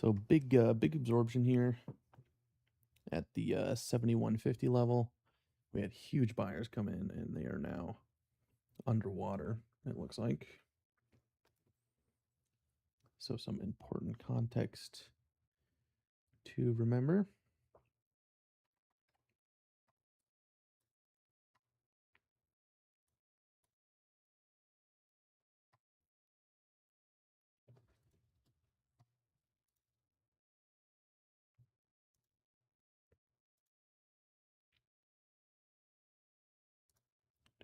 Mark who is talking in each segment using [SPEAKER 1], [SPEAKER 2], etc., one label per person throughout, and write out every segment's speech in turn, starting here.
[SPEAKER 1] So big absorption here at the 7150 level. We had huge buyers come in, and they are now underwater, it looks like. So some important context to remember.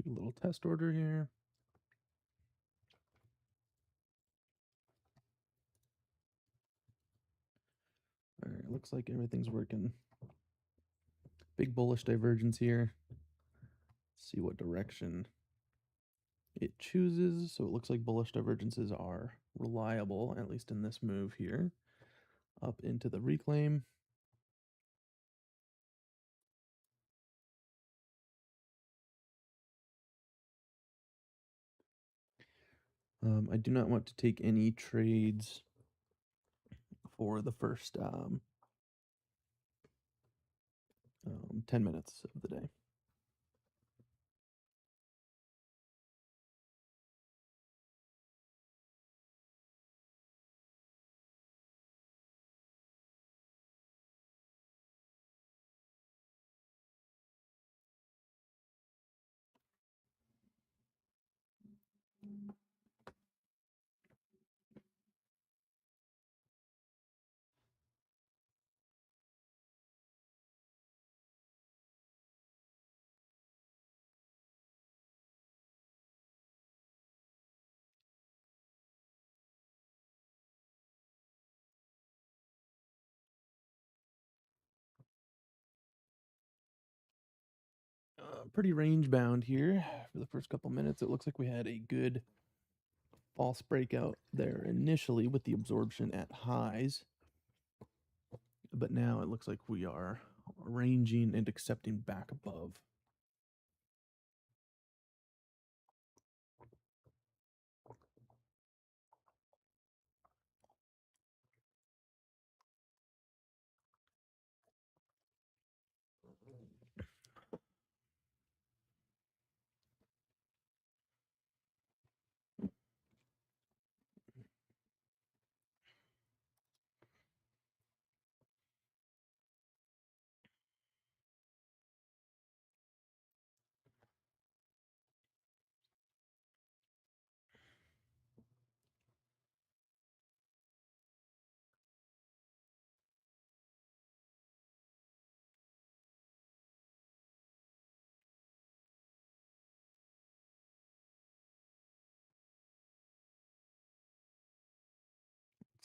[SPEAKER 1] Do a little test order here. All right, looks like everything's working. Big bullish divergence here. Let's see what direction it chooses. So it looks like bullish divergences are reliable, at least in this move here. Up into the reclaim. I do not want to take any trades for the first 10 minutes of the day. Pretty range bound here for the first couple minutes. It looks like we had a good false breakout there initially with the absorption at highs, but now it looks like we are ranging and accepting back above.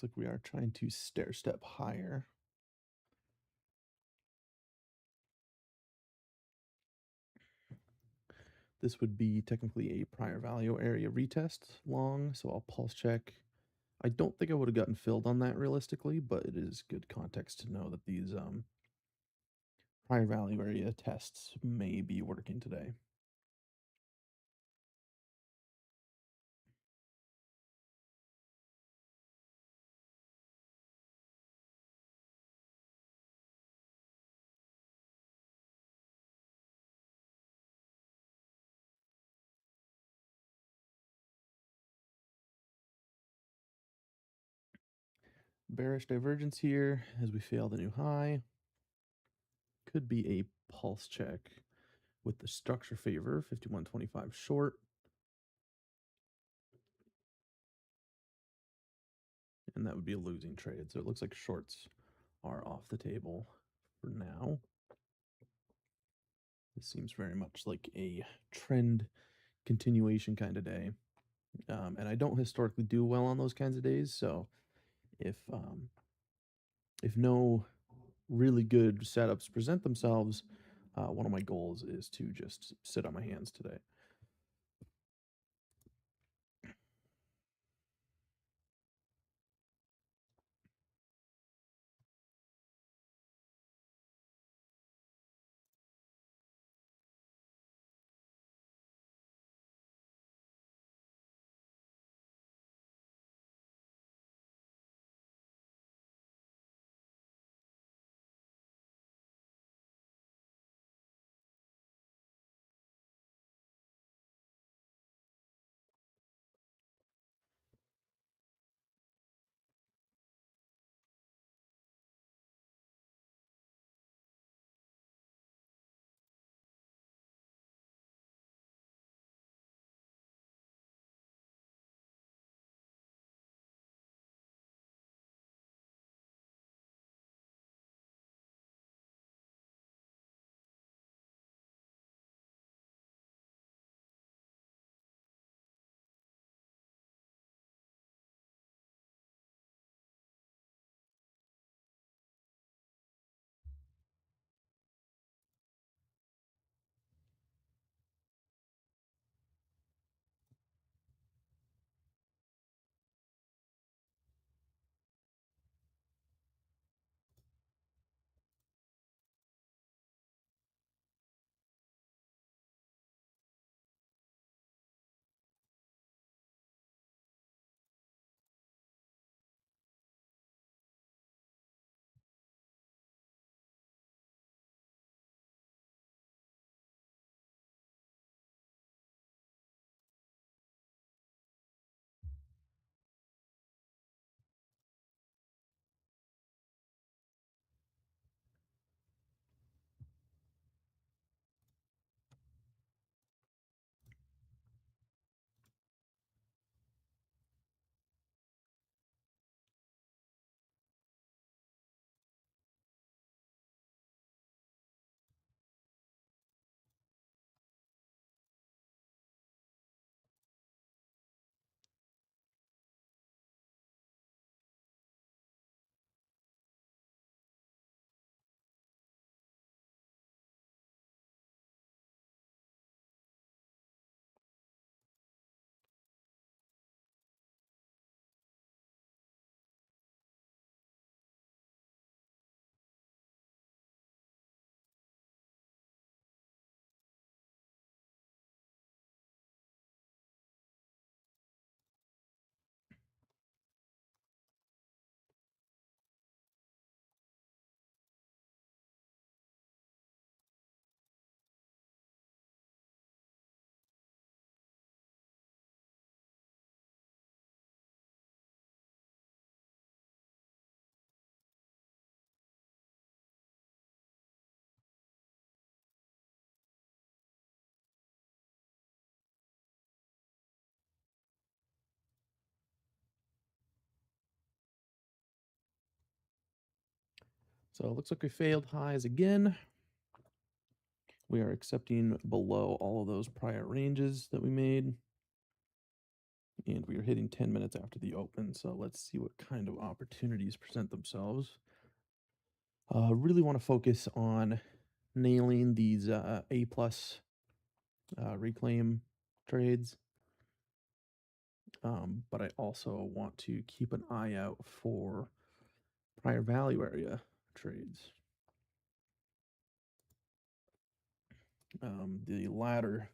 [SPEAKER 1] Looks like we are trying to stair step higher. This would be technically a prior value area retest long, so I'll pulse check. I don't think I would have gotten filled on that realistically, but it is good context to know that these prior value area tests may be working today. Bearish divergence here as we fail the new high. Could be a pulse check with the structure favor, 51.25 short. And that would be a losing trade. So it looks like shorts are off the table for now. This seems very much like a trend continuation kind of day. And I don't historically do well on those kinds of days. So if no really good setups present themselves, one of my goals is to just sit on my hands today. So it looks like we failed highs again. We are accepting below all of those prior ranges that we made. And we are hitting 10 minutes after the open. So let's see what kind of opportunities present themselves. Really want to focus on nailing these A plus reclaim trades. But I also want to keep an eye out for prior value area trades. The latter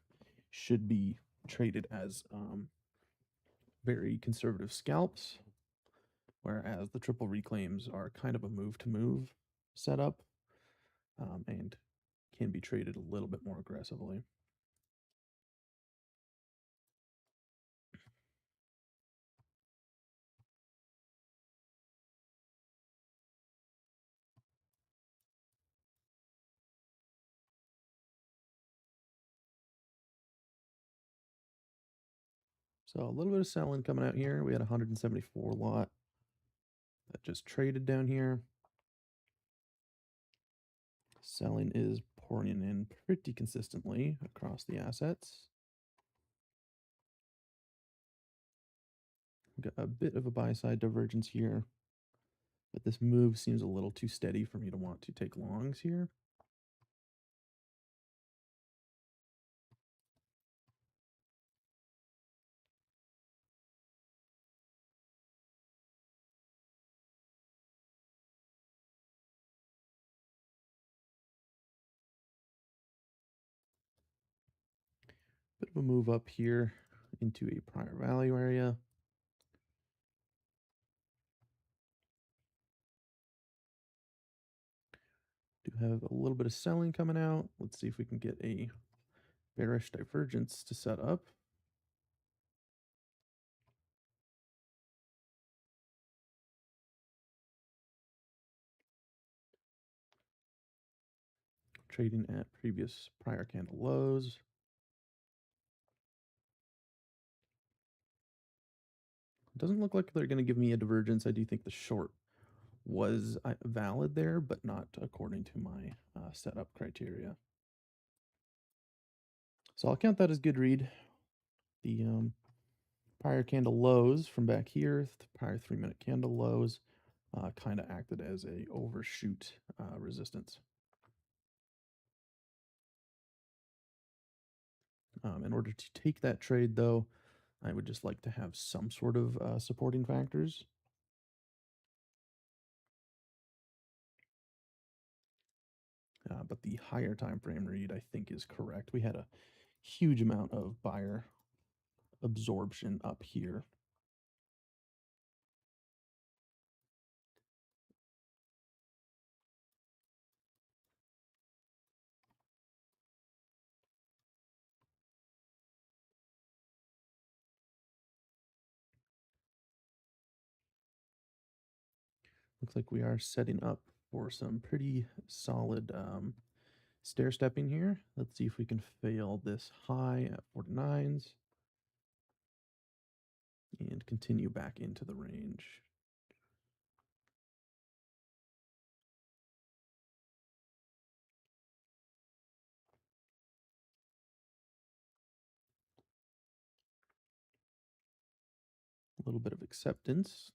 [SPEAKER 1] should be traded as very conservative scalps, whereas the triple reclaims are kind of a move to move setup and can be traded a little bit more aggressively. So a little bit of selling coming out here. We had 174 lot that just traded down here. Selling is pouring in pretty consistently across the assets. Got a bit of a buy side divergence here, but this move seems a little too steady for me to want to take longs here. Bit of a move up here into a prior value area. Do have a little bit of selling coming out. Let's see if we can get a bearish divergence to set up. Trading at previous prior candle lows. Doesn't look like they're going to give me a divergence. I do think the short was valid there, but not according to my setup criteria. So I'll count that as good read. The prior candle lows from back here, the prior 3-minute candle lows, kind of acted as a overshoot resistance. In order to take that trade, though, I would just like to have some sort of supporting factors. But the higher time frame read, I think, is correct. We had a huge amount of buyer absorption up here. Looks like we are setting up for some pretty solid stair stepping here. Let's see if we can fail this high at 49s and continue back into the range. A little bit of acceptance.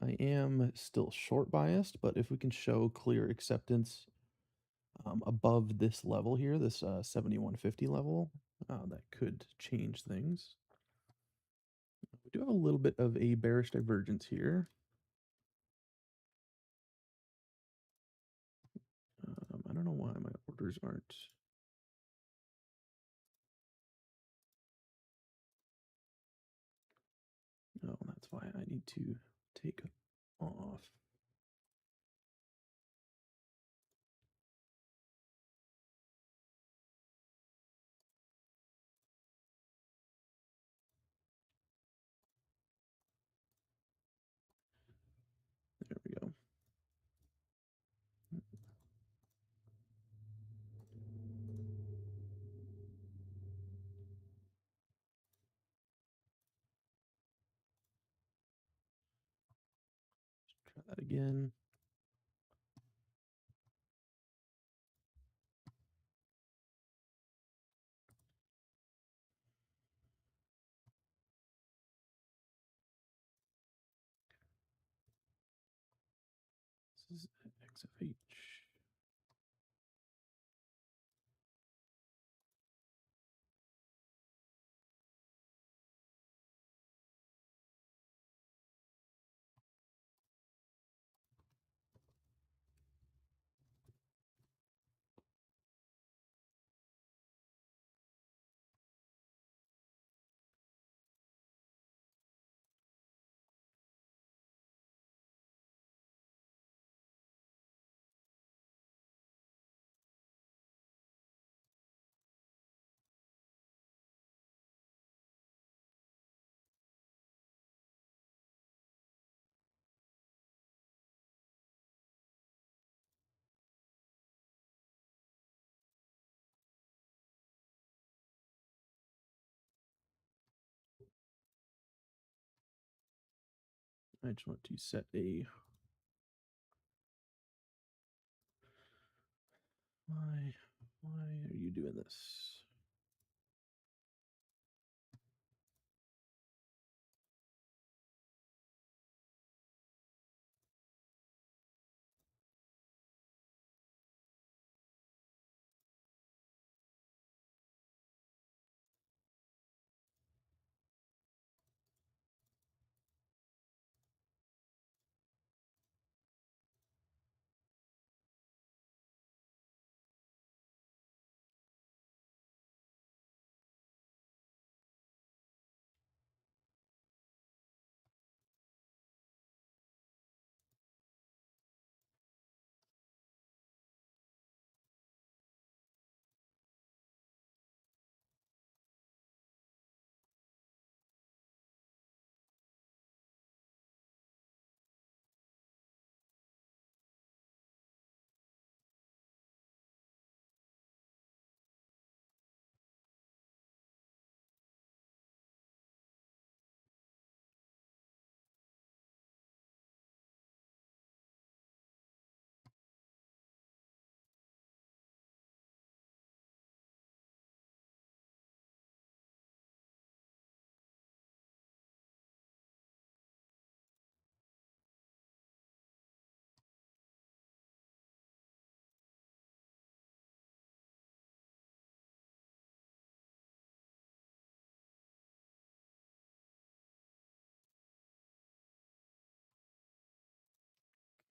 [SPEAKER 1] I am still short biased, but if we can show clear acceptance above this level here, this 7150 level, that could change things. We do have a little bit of a bearish divergence here. I don't know why my orders aren't. Oh, that's why I need to take off. There we go. that again. This is x of h. I just want to set a why are you doing this?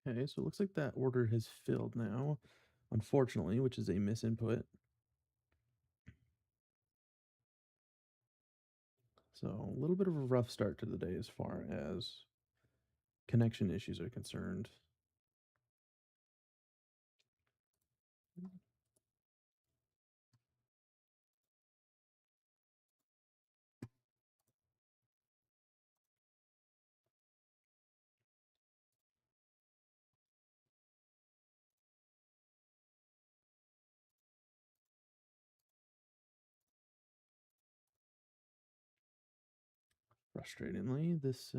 [SPEAKER 1] Okay, so it looks like that order has filled now, unfortunately, which is a misinput. So a little bit of a rough start to the day as far as connection issues are concerned. Frustratingly, this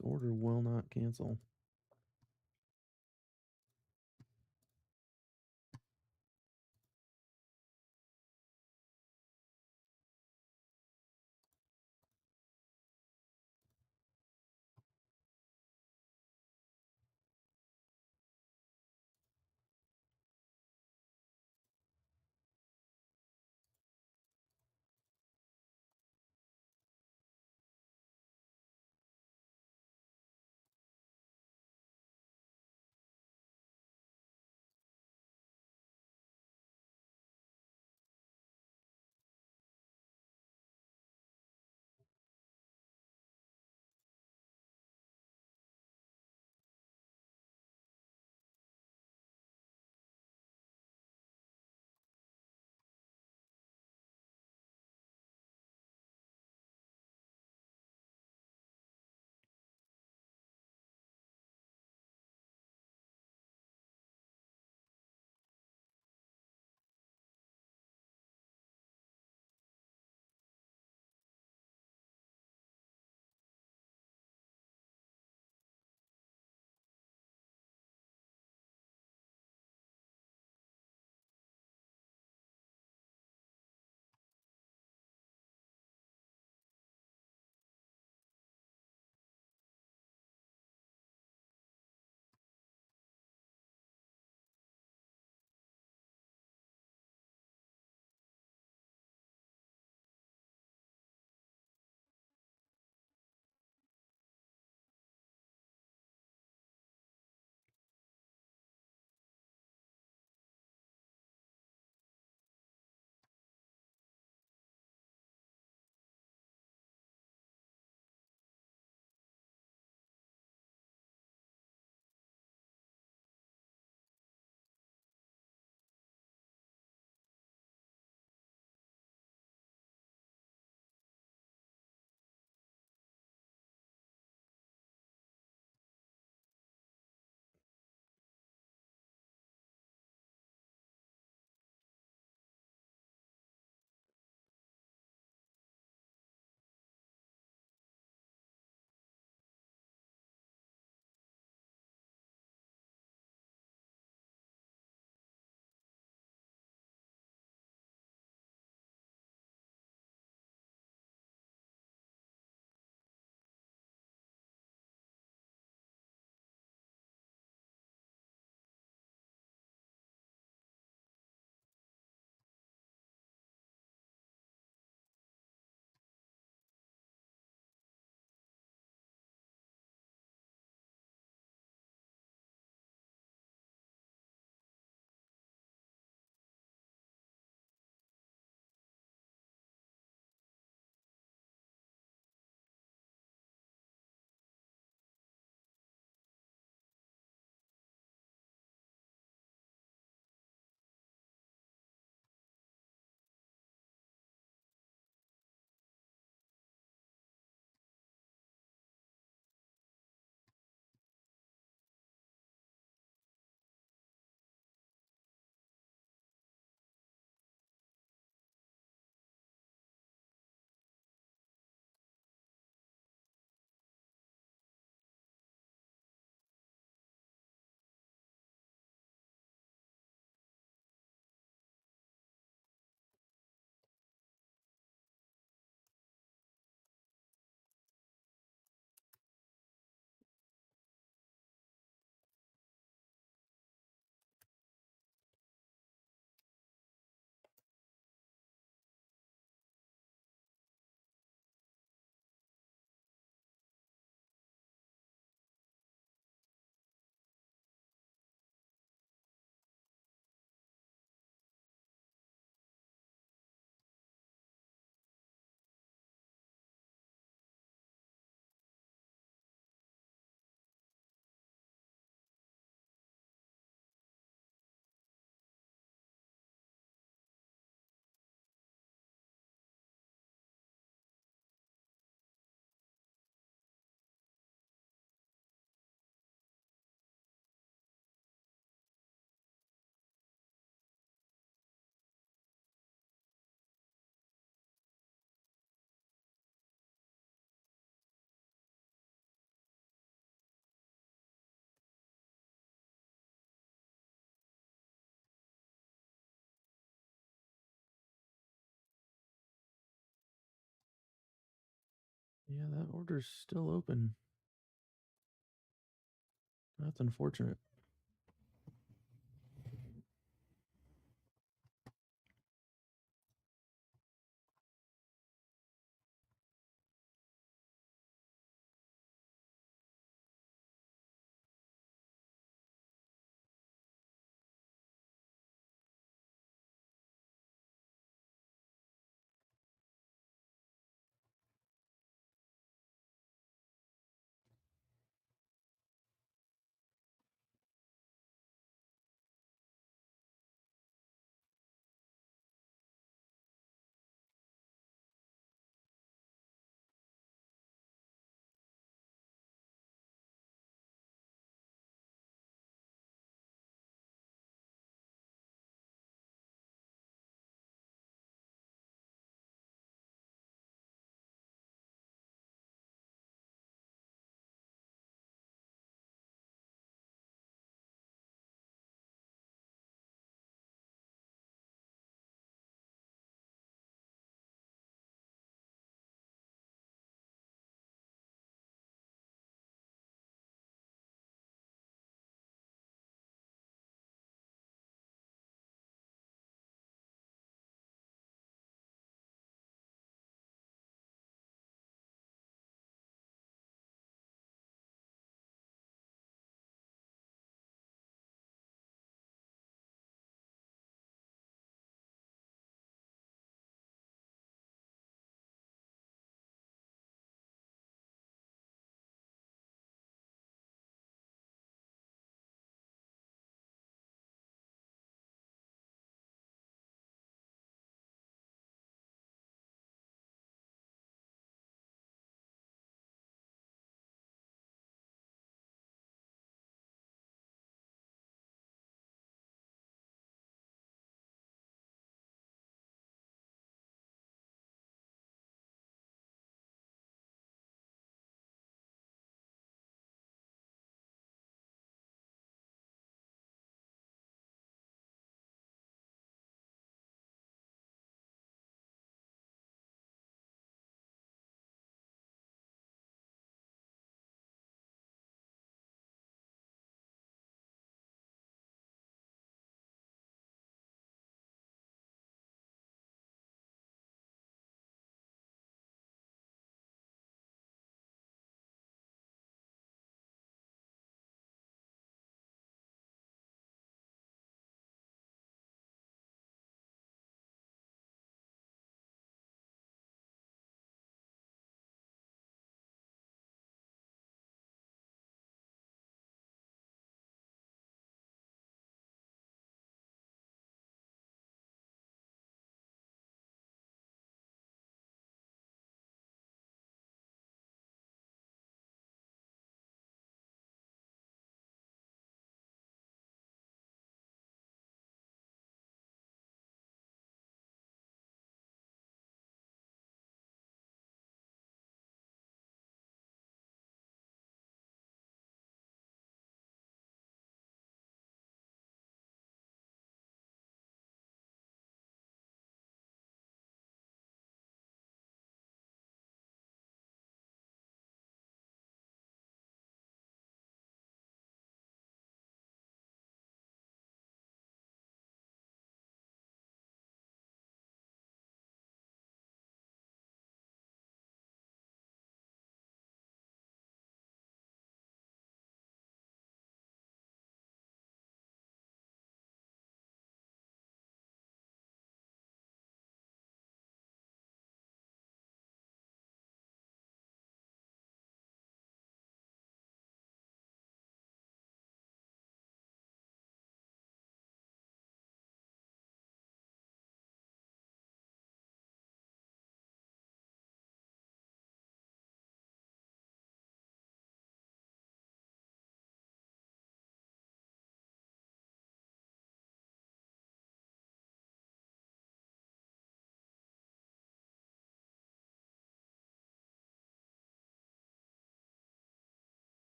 [SPEAKER 1] order will not cancel. Yeah, that order's still open. That's unfortunate.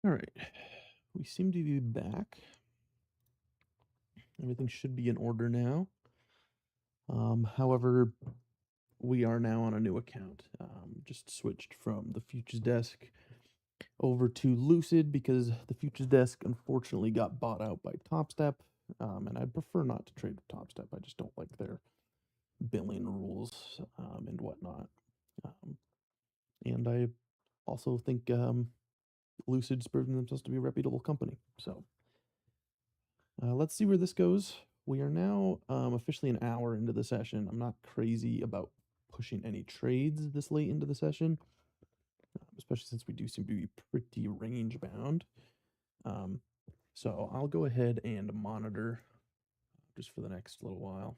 [SPEAKER 1] All right, we seem to be back. Everything should be in order now. However, we are now on a new account. Just switched from the Futures Desk over to Lucid because the Futures Desk unfortunately got bought out by TopStep, and I'd prefer not to trade with TopStep. I just don't like their billing rules and whatnot. Um, and I also think Lucid's proven themselves to be a reputable company. So let's see where this goes. We are now officially an hour into the session. I'm not crazy about pushing any trades this late into the session, especially since we do seem to be pretty range bound. So I'll go ahead and monitor just for the next little while.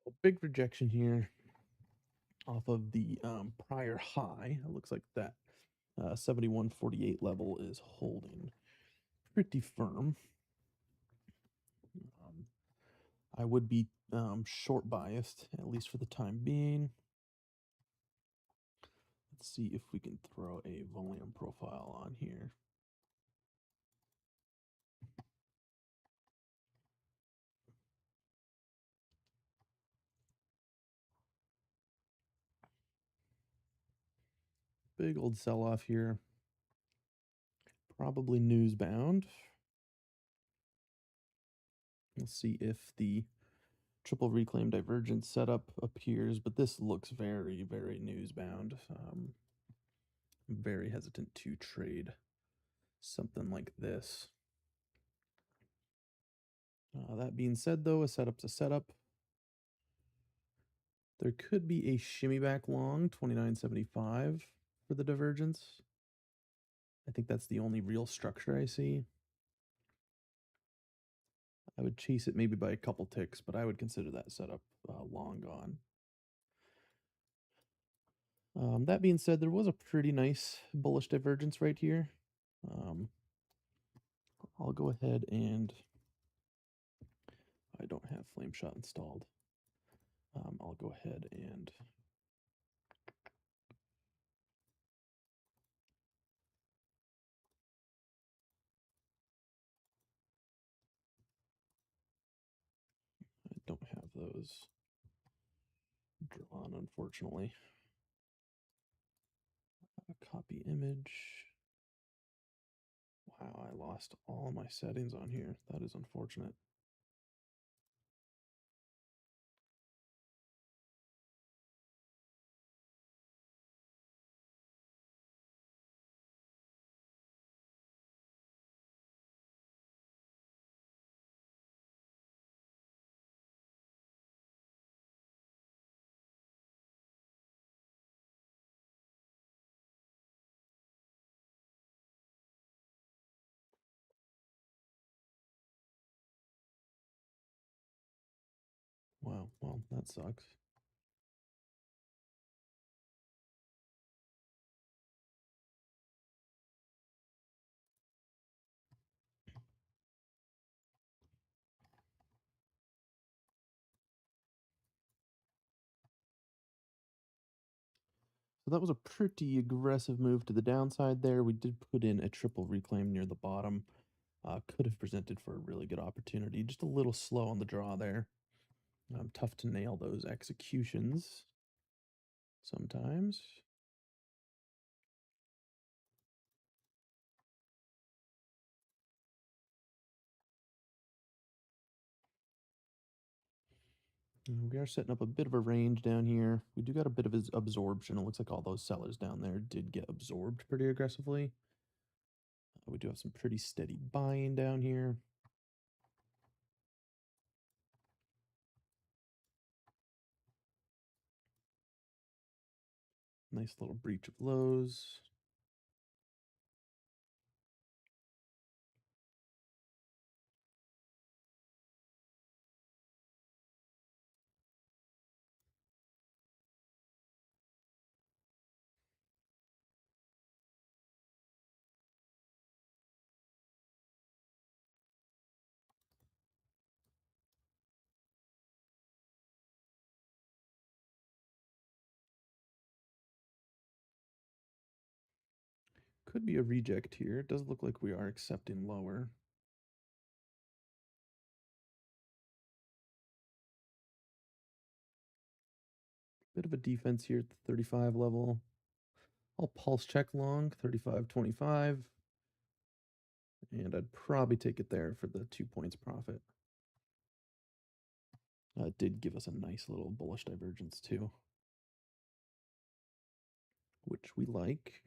[SPEAKER 1] A big rejection here off of the prior high. It looks like that 71.48 level is holding pretty firm. I would be short biased, at least for the time being. Let's see if we can throw a volume profile on here. Big old sell off here. Probably news bound. We'll see if the triple reclaim divergence setup appears, but this looks very, very news bound. I'm very hesitant to trade something like this. That being said, though, a setup's a setup. There could be a shimmy back long, 29.75 for the divergence. I think that's the only real structure I see. I would chase it maybe by a couple ticks, but I would consider that setup long gone. That being said, there was a pretty nice bullish divergence right here. I'll go ahead and I don't have Flame Shot installed. I'll go ahead and I don't have those drawn, unfortunately. Copy image. Wow, I lost all my settings on here. That is unfortunate. Wow, well, that sucks. So that was a pretty aggressive move to the downside there. We did put in a triple reclaim near the bottom. Could have presented for a really good opportunity. Just a little slow on the draw there. Tough to nail those executions sometimes. We are setting up a bit of a range down here. We do got a bit of his absorption. It looks like all those sellers down there did get absorbed pretty aggressively. We do have some pretty steady buying down here. Nice little breach of lows. Could be a reject here. It does look like we are accepting lower. Bit of a defense here at the 35 level. I'll pulse check long, 35.25. And I'd probably take it there for the 2 points profit. It did give us a nice little bullish divergence too, which we like.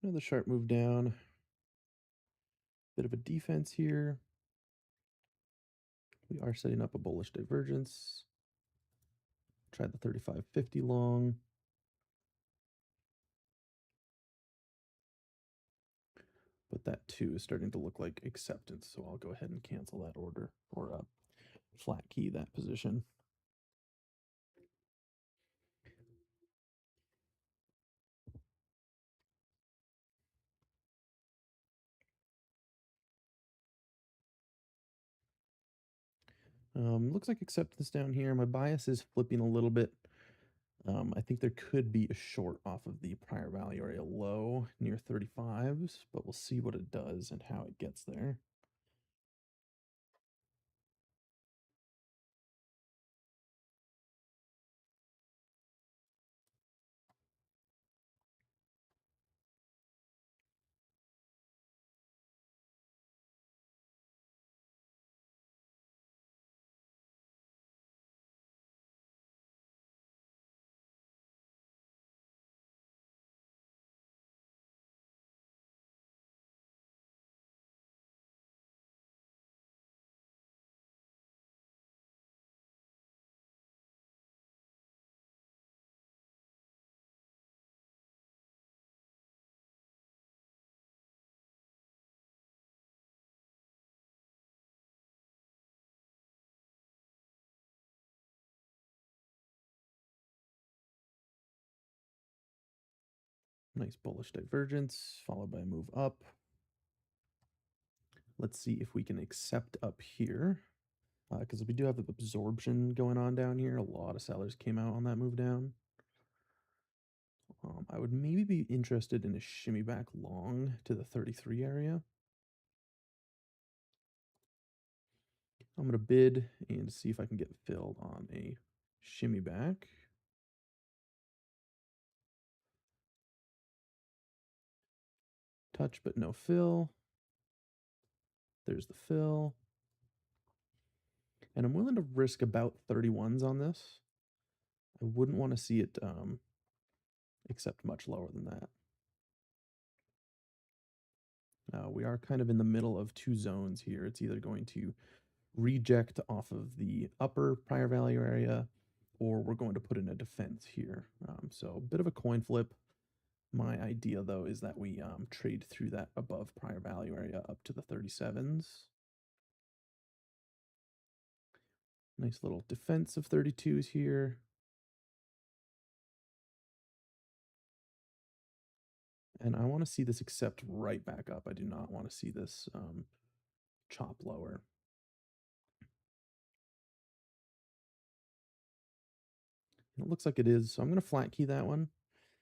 [SPEAKER 1] Another sharp move down. Bit of a defense here. We are setting up a bullish divergence. Try the 35.50 long. But that too is starting to look like acceptance, so I'll go ahead and cancel that order or flat key that position. Looks like acceptance down here. My bias is flipping a little bit. I think there could be a short off of the prior value area low near 35s, but we'll see what it does and how it gets there. Nice bullish divergence, followed by a move up. Let's see if we can accept up here, because we do have absorption going on down here. A lot of sellers came out on that move down. I would maybe be interested in a shimmy back long to the 33 area. I'm going to bid and see if I can get filled on a shimmy back. Touch but no fill. There's the fill. And I'm willing to risk about 31s on this. I wouldn't want to see it accept much lower than that. We are kind of in the middle of two zones here. It's either going to reject off of the upper prior value area, or we're going to put in a defense here. So a bit of a coin flip. My idea, though, is that we trade through that above prior value area up to the 37s. Nice little defense of 32s here. And I want to see this accept right back up. I do not want to see this chop lower. It looks like it is, so I'm going to flat key that one.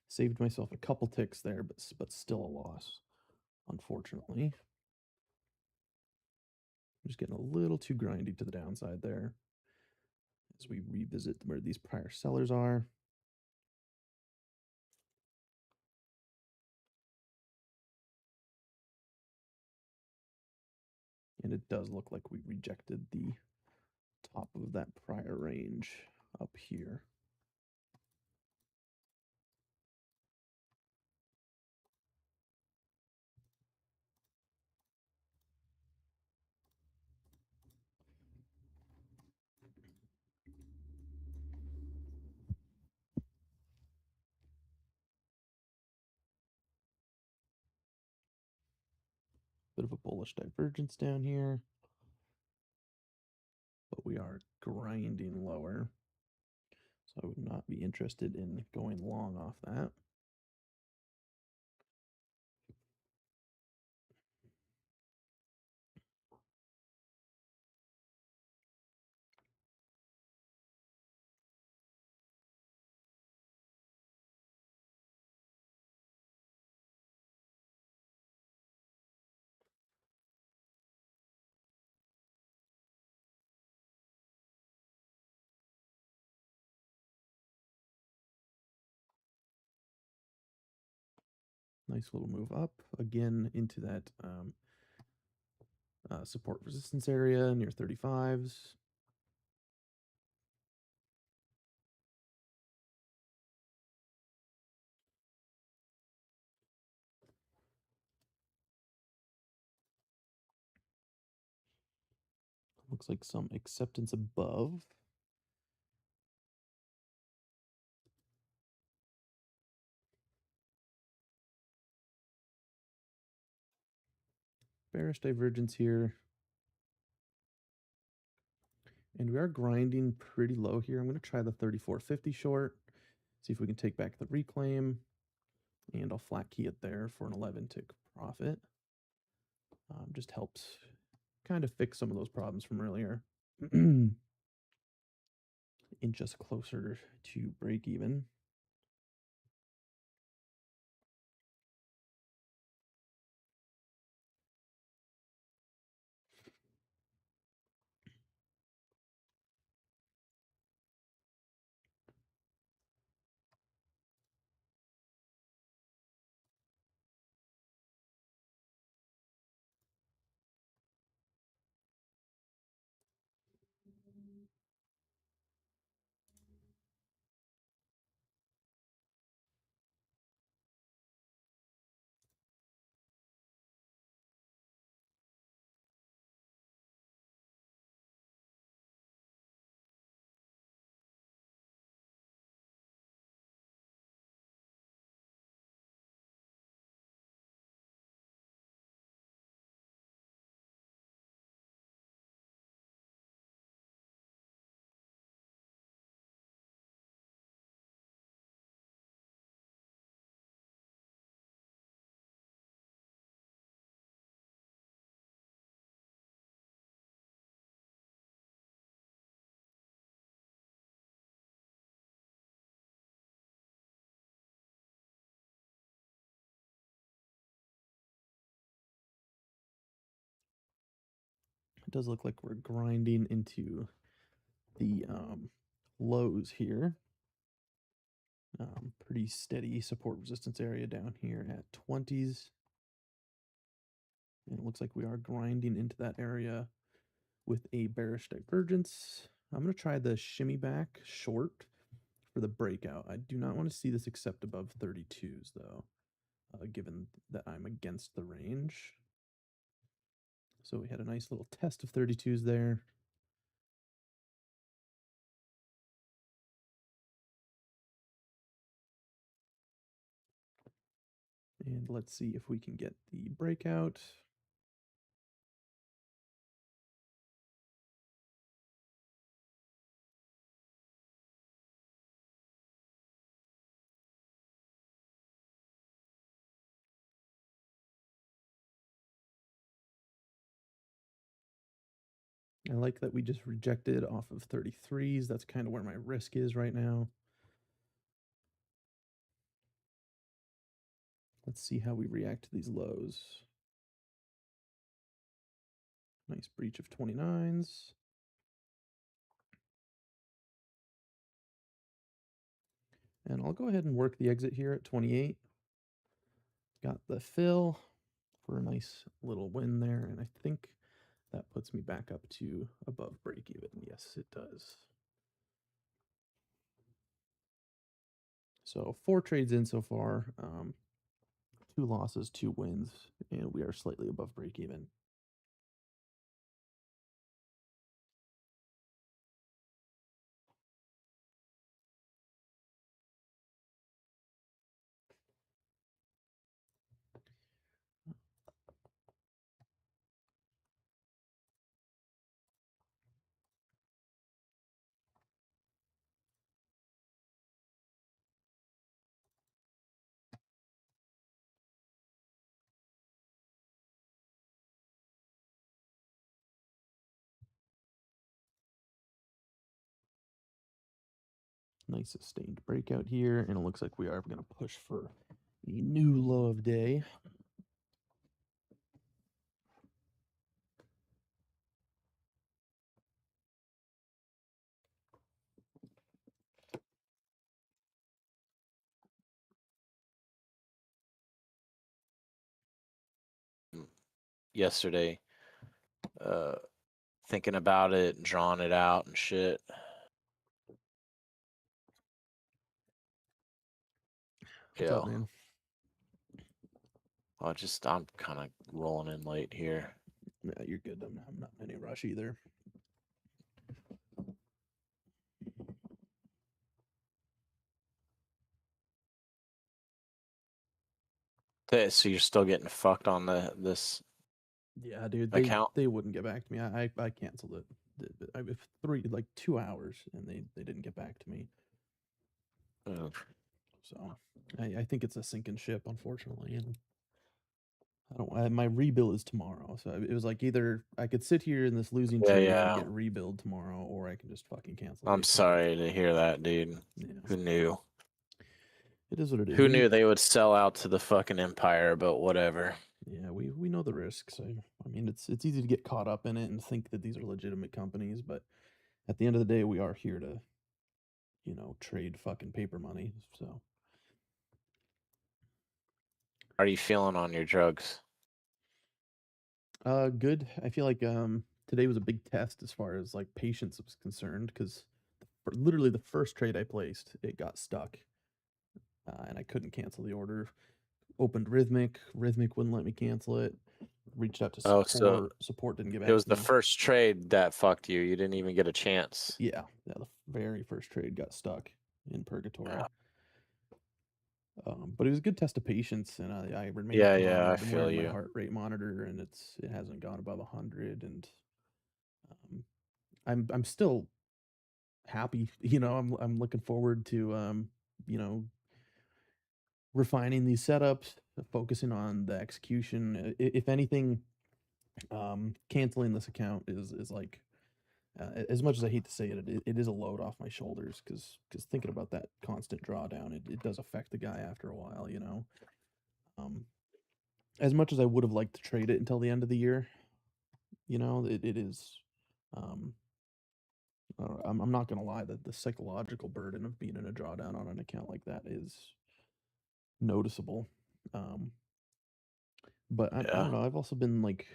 [SPEAKER 1] Saved myself a couple ticks there, but still a loss, unfortunately. I'm just getting a little too grindy to the downside there as we revisit where these prior sellers are. And it does look like we rejected the top of that prior range up here. Bit of a bullish divergence down here, but we are grinding lower. So I would not be interested in going long off that. Nice little move up again into that support resistance area near 35s. Looks like some acceptance above. bearish divergence here. And we are grinding pretty low here. I'm going to try the 34.50 short, see if we can take back the reclaim. And I'll flat key it there for an 11 tick profit. Just helps kind of fix some of those problems from earlier. Inch us closer to break even. It does look like we're grinding into the lows here. Pretty steady support resistance area down here at 20s. And it looks like we are grinding into that area with a bearish divergence. I'm going to try the shimmy back short for the breakout. I do not want to see this except above 32s though, given that I'm against the range. So we had a nice little test of 32s there. And let's see if we can get the breakout. I like that we just rejected off of 33s. That's kind of where my risk is right now. Let's see how we react to these lows. Nice breach of 29s. And I'll go ahead and work the exit here at 28. Got the fill for a nice little win there. And I think that puts me back up to above break even. Yes, it does. So 4 trades in so far. 2 losses, 2 wins, and we are slightly above break even. Nice sustained breakout here, and it looks like we are going to push for the new low of day.
[SPEAKER 2] Yesterday, thinking about it, drawing it out and shit.
[SPEAKER 1] What's up, man?
[SPEAKER 2] I'm kind of rolling in late here.
[SPEAKER 1] Yeah, you're good. I'm not in any rush either.
[SPEAKER 2] So you're still getting fucked on this
[SPEAKER 1] Yeah, dude,
[SPEAKER 2] account?
[SPEAKER 1] they wouldn't get back to me. I canceled it. I 2 hours and they didn't get back to me.
[SPEAKER 2] Ugh.
[SPEAKER 1] So I think it's a sinking ship, unfortunately, and I don't. My rebill is tomorrow, so it was like either I could sit here in this losing
[SPEAKER 2] Yeah,
[SPEAKER 1] trade and
[SPEAKER 2] yeah.
[SPEAKER 1] get rebilled tomorrow, or I can just fucking cancel the
[SPEAKER 2] I'm
[SPEAKER 1] account.
[SPEAKER 2] sorry to hear that, dude.
[SPEAKER 1] Yeah,
[SPEAKER 2] Who knew?
[SPEAKER 1] it is what it is.
[SPEAKER 2] Who knew they would sell out to the fucking empire? But whatever.
[SPEAKER 1] Yeah, we know the risks. I mean, it's easy to get caught up in it and think that these are legitimate companies, but at the end of the day, we are here to, trade fucking paper money. So,
[SPEAKER 2] How are you feeling on your drugs?
[SPEAKER 1] good. I feel like today was a big test as far as like patience was concerned because literally the first trade I placed, it got stuck, and I couldn't cancel the order. Opened Rhythmic wouldn't let me cancel it. Reached out to
[SPEAKER 2] Oh, so
[SPEAKER 1] support didn't get
[SPEAKER 2] it
[SPEAKER 1] back
[SPEAKER 2] was
[SPEAKER 1] to
[SPEAKER 2] the
[SPEAKER 1] me.
[SPEAKER 2] first trade that fucked you. You didn't even get a chance.
[SPEAKER 1] Yeah, the very first trade got stuck in purgatory.
[SPEAKER 2] Yeah,
[SPEAKER 1] But it was a good test of patience, and I remained
[SPEAKER 2] yeah,
[SPEAKER 1] calm.
[SPEAKER 2] yeah. I
[SPEAKER 1] I've been
[SPEAKER 2] feel
[SPEAKER 1] wearing my
[SPEAKER 2] you.
[SPEAKER 1] heart rate monitor, and it hasn't gone above 100, and um, I'm still happy. I'm looking forward to you know refining these setups, focusing on the execution. If anything, canceling this account is like, as much as I hate to say it, it is a load off my shoulders because thinking about that constant drawdown, it does affect the guy after a while. Um, as much as I would have liked to trade it until the end of the year, it is. Um, I'm not gonna lie that the psychological burden of being in a drawdown on an account like that is noticeable. Um, but I
[SPEAKER 2] Yeah,
[SPEAKER 1] don't know. I've also been like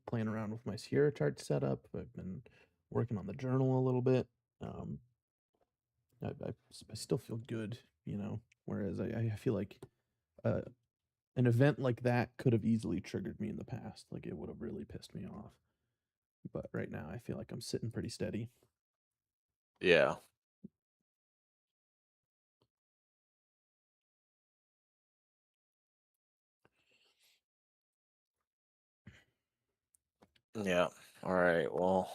[SPEAKER 1] playing around with my Sierra chart setup. I've been working on the journal a little bit. Um, I still feel good. Whereas I feel like uh, an event like that could have easily triggered me in the past. Like it would have really pissed me off. But right now, I feel like I'm sitting pretty steady.
[SPEAKER 2] yeah, yeah. All right. Well,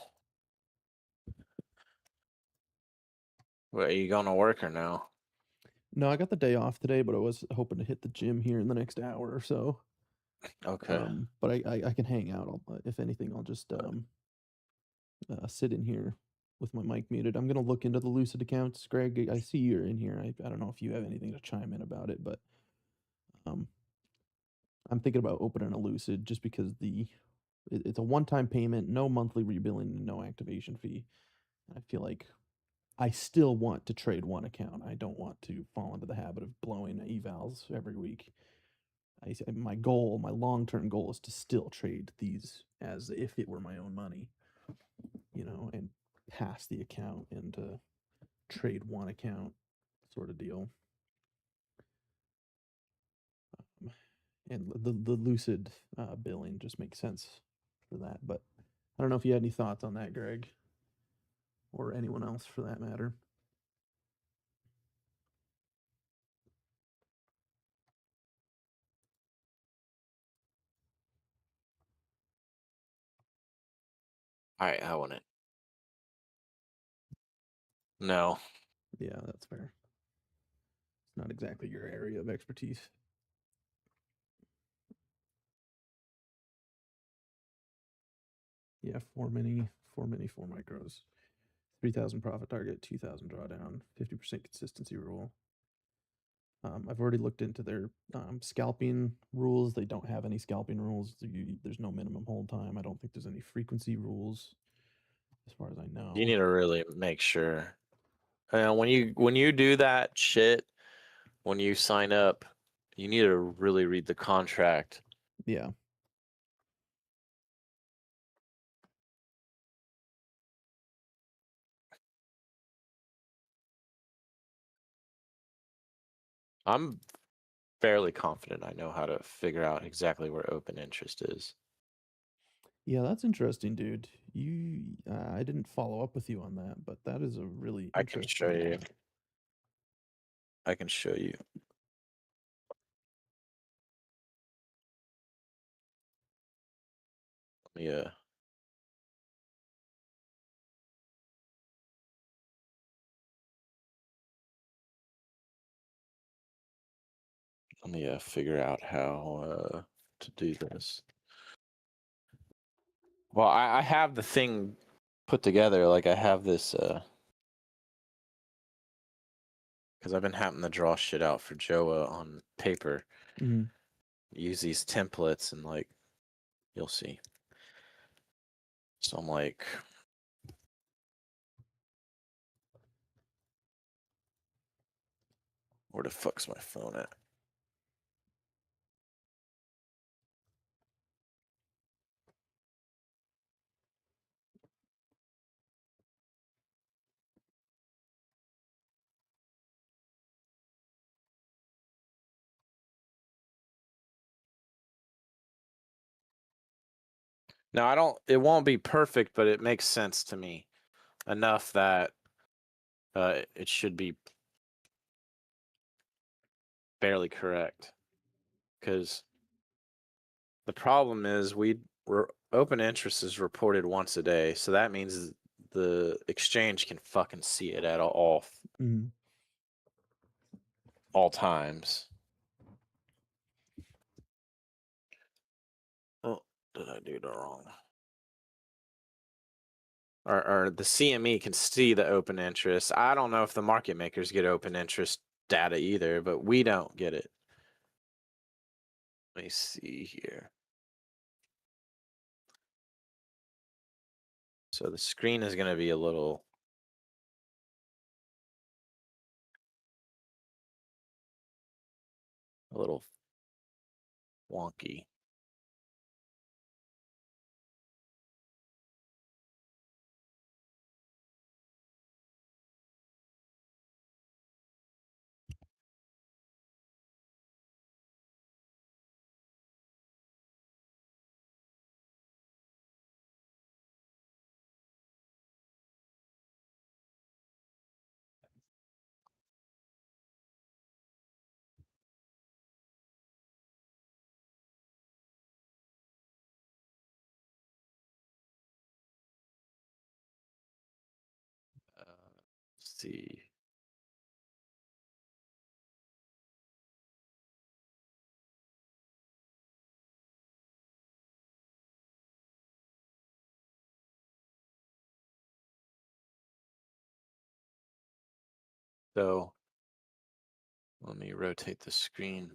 [SPEAKER 2] are you going to work or no?
[SPEAKER 1] No, I got the day off today, but I was hoping to hit the gym here in the next hour or so.
[SPEAKER 2] Okay.
[SPEAKER 1] But I can hang out. If anything, I'll just sit in here with my mic muted. I'm gonna look into the Lucid accounts, Greg. I see you're in here. I don't know if you have anything to chime in about it, but um, I'm thinking about opening a Lucid just because it's a one-time payment, no monthly rebilling, and no activation fee. I feel like I still want to trade one account. I don't want to fall into the habit of blowing evals every week. My goal, my long-term goal is to still trade these as if it were my own money, and pass the account and trade one account sort of deal. Um, and the Lucid billing just makes sense for that. But I don't know if you had any thoughts on that, Greg, or anyone else for that matter.
[SPEAKER 2] I wouldn't. No.
[SPEAKER 1] Yeah, that's fair. It's not exactly your area of expertise. Yeah, four micros, 3,000 profit target, 2,000 drawdown, 50% consistency rule. I've already looked into their scalping rules. They don't have any scalping rules. There's no minimum hold time. I don't think there's any frequency rules, as far as I
[SPEAKER 2] You
[SPEAKER 1] know.
[SPEAKER 2] need to really make sure. When you do that shit, when you sign up, you need to really read the contract.
[SPEAKER 1] Yeah,
[SPEAKER 2] I'm fairly confident I know how to figure out exactly where open interest is.
[SPEAKER 1] yeah, that's interesting, dude. I didn't follow up with you on that, but that is a really
[SPEAKER 2] I can show
[SPEAKER 1] interesting.
[SPEAKER 2] you. I can show you. Yeah. Let me figure out how to do this. Well, I have the thing put together. Like I have this because I've been having to draw shit out for Joa on paper.
[SPEAKER 1] Mm-hmm.
[SPEAKER 2] Use these templates and like you'll see. So I'm like, where the fuck's my phone at? No, I don't. It won't be perfect, but it makes sense to me enough that it should be barely correct. Because the problem is we're open interest is reported once a day, so that means the exchange can fucking see it at all
[SPEAKER 1] Mm-hmm.
[SPEAKER 2] all times. Oh, did I do the wrong? Or the CME can see the open interest. I don't know if the market makers get open interest data either, but we don't get it. Let me see here. So the screen is going to be a little wonky. Let's see. So let me rotate the screen.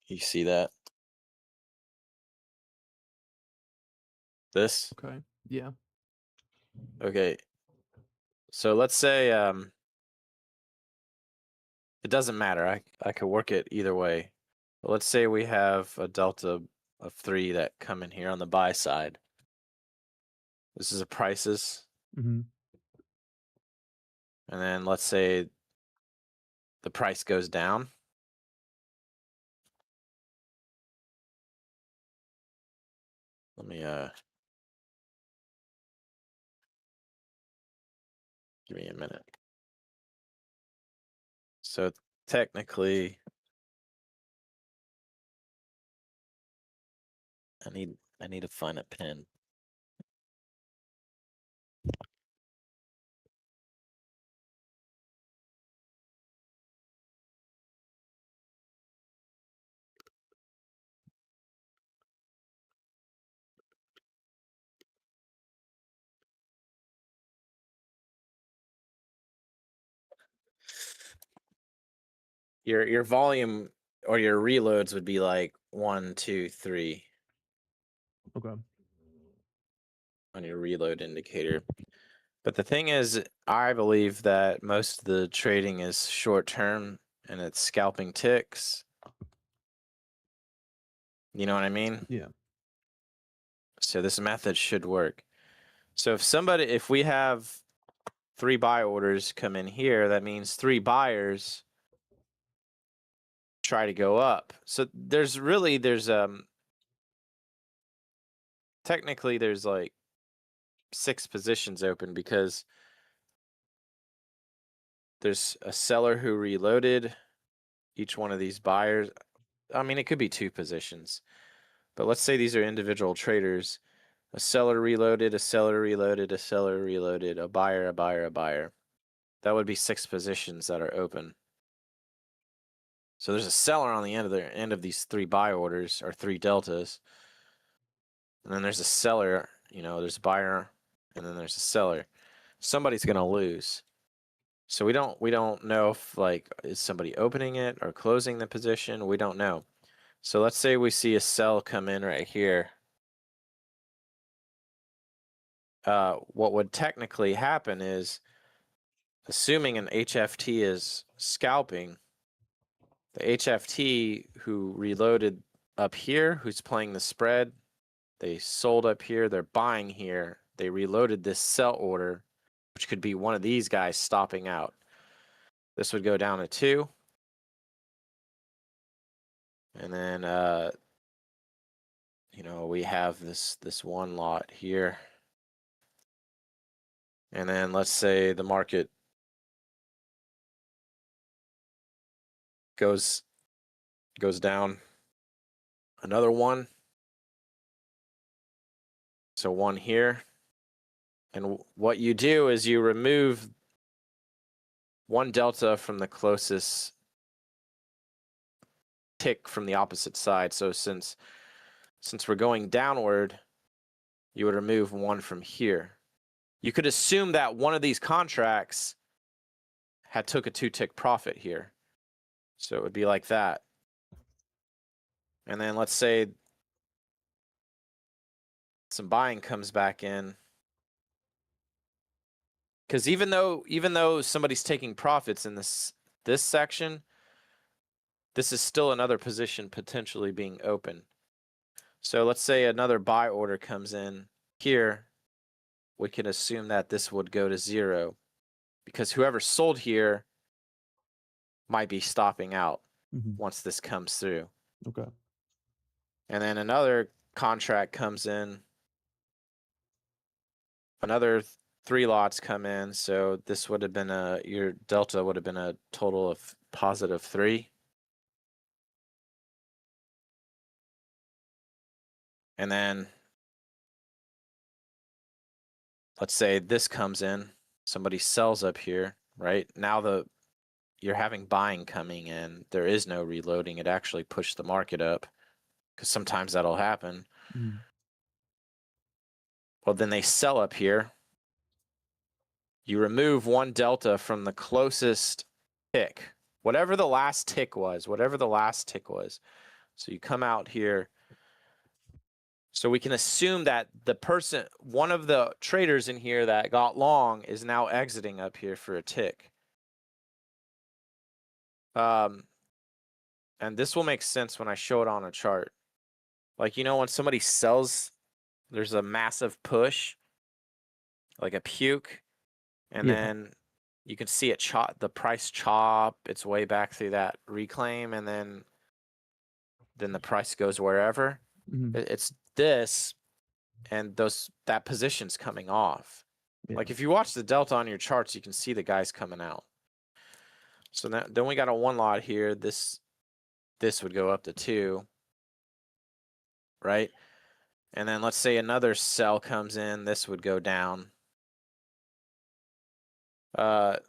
[SPEAKER 2] You see that? This?
[SPEAKER 1] Okay. Yeah.
[SPEAKER 2] Okay. So let's say it doesn't matter. I could work it either way. But let's say we have a delta of 3 that come in here on the buy side. This is a prices.
[SPEAKER 1] Mm-hmm.
[SPEAKER 2] And then let's say the price goes down. Let me give me a minute. So technically I need to find a pen. Your volume or your reloads would be like 1, 2, 3
[SPEAKER 1] Okay.
[SPEAKER 2] on your reload indicator. But the thing is, I believe that most of the trading is short term and it's scalping ticks. You know what I mean?
[SPEAKER 1] Yeah.
[SPEAKER 2] So this method should work. So if we have 3 buy orders come in here, that means 3 buyers try to go up. So there's technically there's like 6 positions open because there's a seller who reloaded each one of these buyers. I mean, it could be 2 positions, but let's say these are individual traders. A seller reloaded, a seller reloaded, a seller reloaded, a buyer, a buyer, a buyer. That would be 6 positions that are open. So there's a seller on the end of these 3 buy orders or 3 deltas. And then there's a seller, there's a buyer, and then there's a seller. Somebody's going to lose. So we don't know if like is somebody opening it or closing the position. We don't know. So let's say we see a sell come in right here. What would technically happen is, assuming an HFT is scalping, the HFT who reloaded up here, who's playing the spread, they sold up here, they're buying here, they reloaded this sell order, which could be one of these guys stopping out. This would go down to 2. And then, we have this one lot here. And then let's say the market goes down another 1. So 1 here. And what you do is you remove 1 delta from the closest tick from the opposite side. So since we're going downward, you would remove 1 from here. You could assume that one of these contracts had took a 2-tick profit here. So it would be like that. And then let's say some buying comes back in. Because even though somebody's taking profits in this section, this is still another position potentially being open. So let's say another buy order comes in here. We can assume that this would go to 0 because whoever sold here might be stopping out once this comes through.
[SPEAKER 1] Okay.
[SPEAKER 2] And then another contract comes in. Another 3 lots come in. So this would have been your delta would have been a total of positive 3. And then let's say this comes in, somebody sells up here, right? Now you're having buying coming in. There is no reloading. It actually pushed the market up because sometimes that'll happen. Well, then they sell up here. You remove 1 delta from the closest tick, whatever the last tick was. So you come out here. So we can assume that one of the traders in here that got long is now exiting up here for a tick. And this will make sense when I show it on a chart. Like, when somebody sells, there's a massive push, like a puke, and then you can see it the price chop its way back through that reclaim, and then the price goes wherever. It's this, and that position's coming off. Like if you watch the delta on your charts, you can see the guys coming out. So then we got a 1 lot here. This would go up to 2, right? And then let's say another sell comes in. This would go down. Then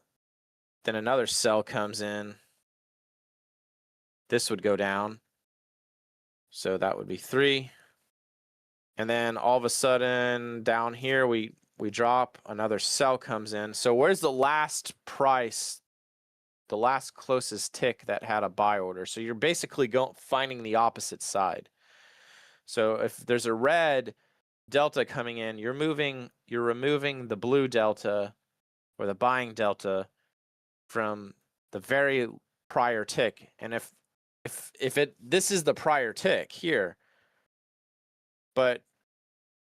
[SPEAKER 2] another sell comes in. This would go down. So that would be 3. And then all of a sudden down here, we drop, another sell comes in. So where's the last price, the last closest tick that had a buy order? So you're basically finding the opposite side. So if there's a red delta coming in, you're removing the blue delta or the buying delta from the very prior tick. And if this is the prior tick here, but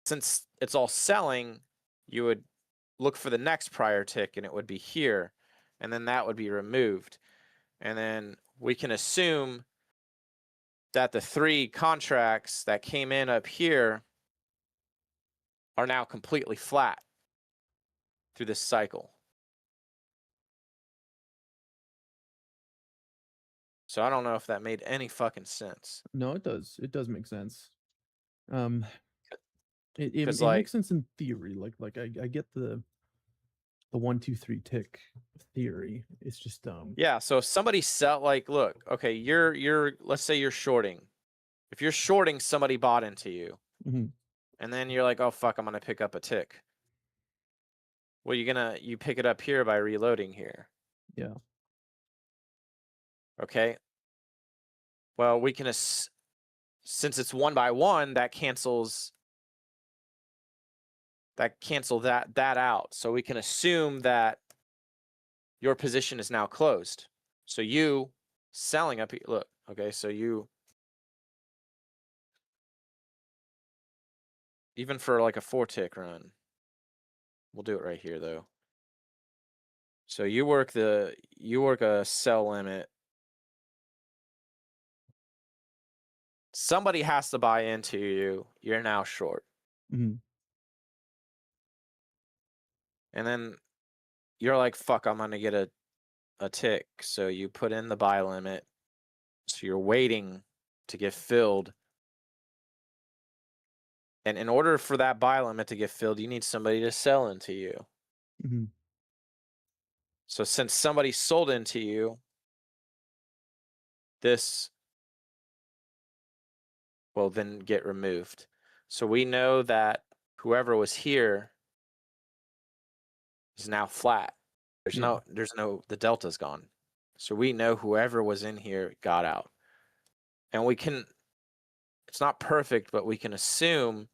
[SPEAKER 2] since it's all selling, you would look for the next prior tick and it would be here, and then that would be removed. And then we can assume that the 3 contracts that came in up here are now completely flat through this cycle. So I don't know if that made any fucking sense.
[SPEAKER 1] No, it does. It does make sense. It
[SPEAKER 2] 'Cause,
[SPEAKER 1] it
[SPEAKER 2] like,
[SPEAKER 1] makes sense in theory. Like I get the 1, 2, 3 tick theory. It's just
[SPEAKER 2] yeah, so if somebody sell, like, look, okay, you're let's say you're shorting. If you're shorting, somebody bought into you,
[SPEAKER 1] mhm,
[SPEAKER 2] and then you're like, oh fuck, I'm gonna pick up a tick. Well, you pick it up here by reloading here.
[SPEAKER 1] yeah.
[SPEAKER 2] Okay. Well, we can since it's 1 by 1, that cancels that out. So we can assume that your position is now closed. So you selling up here, look, okay, so you, even for like a 4 tick run, we'll do it right here though. So you work a sell limit. Somebody has to buy into you. You're now short.
[SPEAKER 1] Mhm,
[SPEAKER 2] And then you're like, fuck, I'm gonna get a tick. So you put in the buy limit. So you're waiting to get filled. And in order for that buy limit to get filled, you need somebody to sell into you.
[SPEAKER 1] mhm,
[SPEAKER 2] So since somebody sold into you, this will then get removed. So we know that whoever was here is now flat.
[SPEAKER 1] yeah.
[SPEAKER 2] The delta's gone. So we know whoever was in here got out. And it's not perfect, but we can assume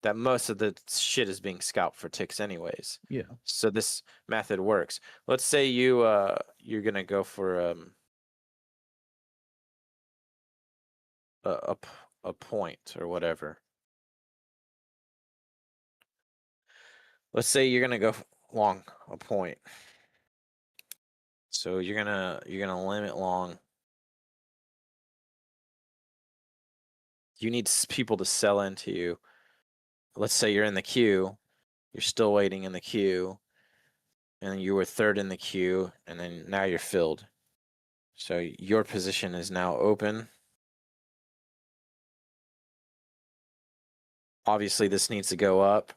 [SPEAKER 2] that most of the shit is being scalped for ticks anyways.
[SPEAKER 1] Yeah.
[SPEAKER 2] So this method works. Let's say you're gonna go for a point or whatever. Let's say you're gonna go long a point. So you're gonna limit long. You need people to sell into you. Let's say you're in the queue. You're still waiting in the queue, and you were 3rd in the queue, and then now you're filled. So your position is now open. Obviously, this needs to go up.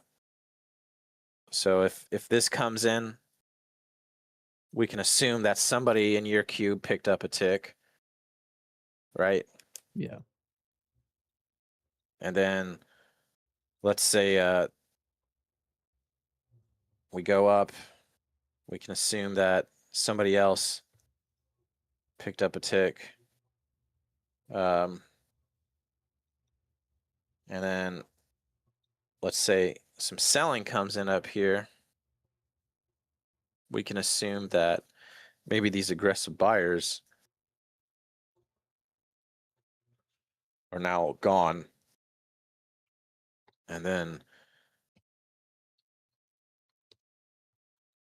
[SPEAKER 2] So if this comes in, we can assume that somebody in your queue picked up a tick, right?
[SPEAKER 1] Yeah.
[SPEAKER 2] And then let's say we go up. We can assume that somebody else picked up a tick. And then let's say some selling comes in up here. We can assume that maybe these aggressive buyers are now gone. And then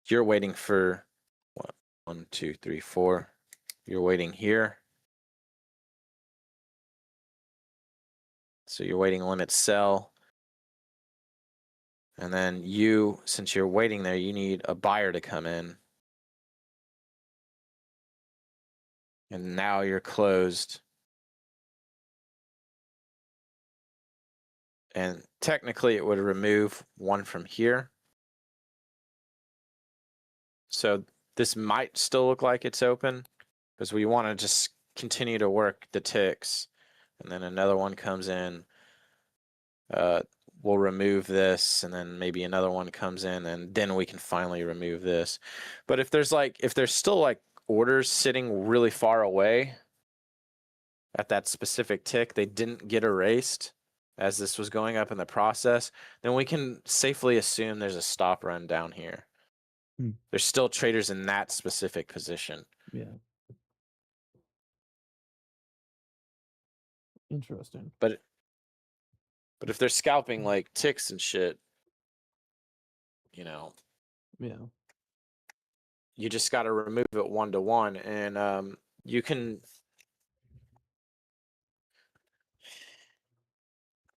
[SPEAKER 2] you're waiting for what? 1, 2, 3, 4. You're waiting here. So you're waiting limit sell. And then since you're waiting there, you need a buyer to come in. And now you're closed. And technically it would remove 1 from here. So this might still look like it's open because we want to just continue to work the ticks. And then another one comes in. We'll remove this, and then maybe another one comes in, and then we can finally remove this. But if there's still like orders sitting really far away at that specific tick, they didn't get erased as this was going up in the process, then we can safely assume there's a stop run down here. There's still traders in that specific position.
[SPEAKER 1] Yeah. Interesting.
[SPEAKER 2] But if they're scalping like ticks and shit,
[SPEAKER 1] Yeah.
[SPEAKER 2] you just got to remove it 1 to 1, and you can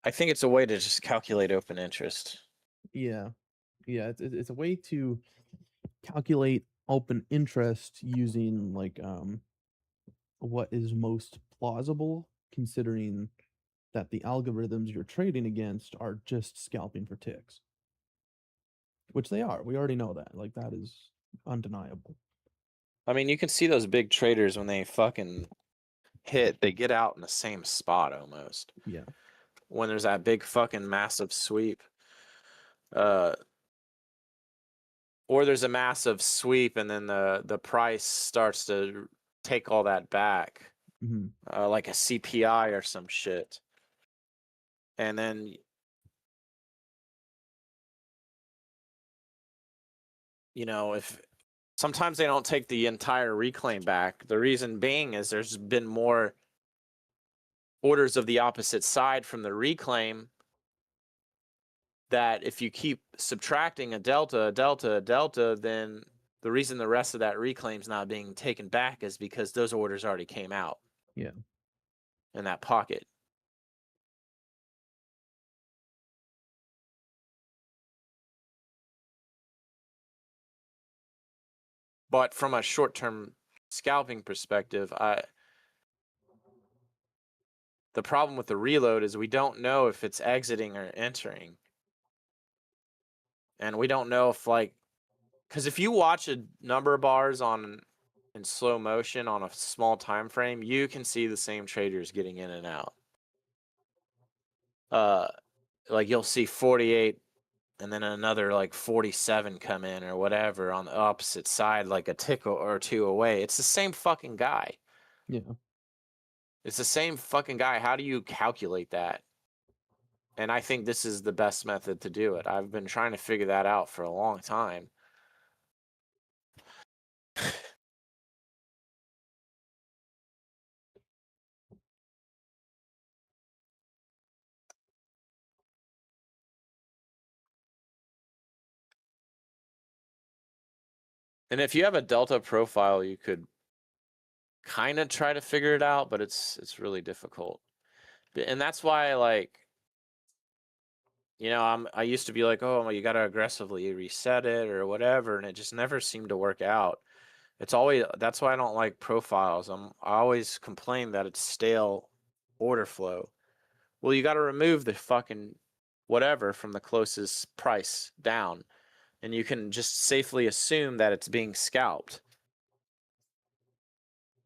[SPEAKER 2] I think it's a way to just calculate open interest.
[SPEAKER 1] Yeah, yeah. It's a way to calculate open interest using like what is most plausible, considering that the algorithms you're trading against are just scalping for ticks, which they are. We already know that. Like that is undeniable.
[SPEAKER 2] I mean, you can see those big traders when they fucking hit, they get out in the same spot almost.
[SPEAKER 1] Yeah.
[SPEAKER 2] When there's that big fucking massive sweep. Or there's a massive sweep and then the price starts to take all that back.
[SPEAKER 1] Hmm.
[SPEAKER 2] Like a CPI or some shit. And then if sometimes they don't take the entire reclaim back. The reason being is there's been more orders of the opposite side from the reclaim, that if you keep subtracting a delta, then the reason the rest of that reclaim's not being taken back is because those orders already came out.
[SPEAKER 1] Yeah.
[SPEAKER 2] In that pocket. But from a short-term scalping perspective, the problem with the reload is we don't know if it's exiting or entering. And we don't know if because if you watch a number of bars in slow motion on a small time frame, you can see the same traders getting in and out. Like you'll see 48 and then another like 47 come in or whatever on the opposite side, like a tick or two away. It's the same fucking guy.
[SPEAKER 1] Yeah.
[SPEAKER 2] It's the same fucking guy. How do you calculate that? And I think this is the best method to do it. I've been trying to figure that out for a long time. And if you have a delta profile, you could kind of try to figure it out, but it's really difficult. And that's why I used to be like, oh, you got to aggressively reset it or whatever, and it just never seemed to work out. That's why I don't like profiles. I always complain that it's stale order flow. Well, you got to remove the fucking whatever from the closest price down, and you can just safely assume that it's being scalped.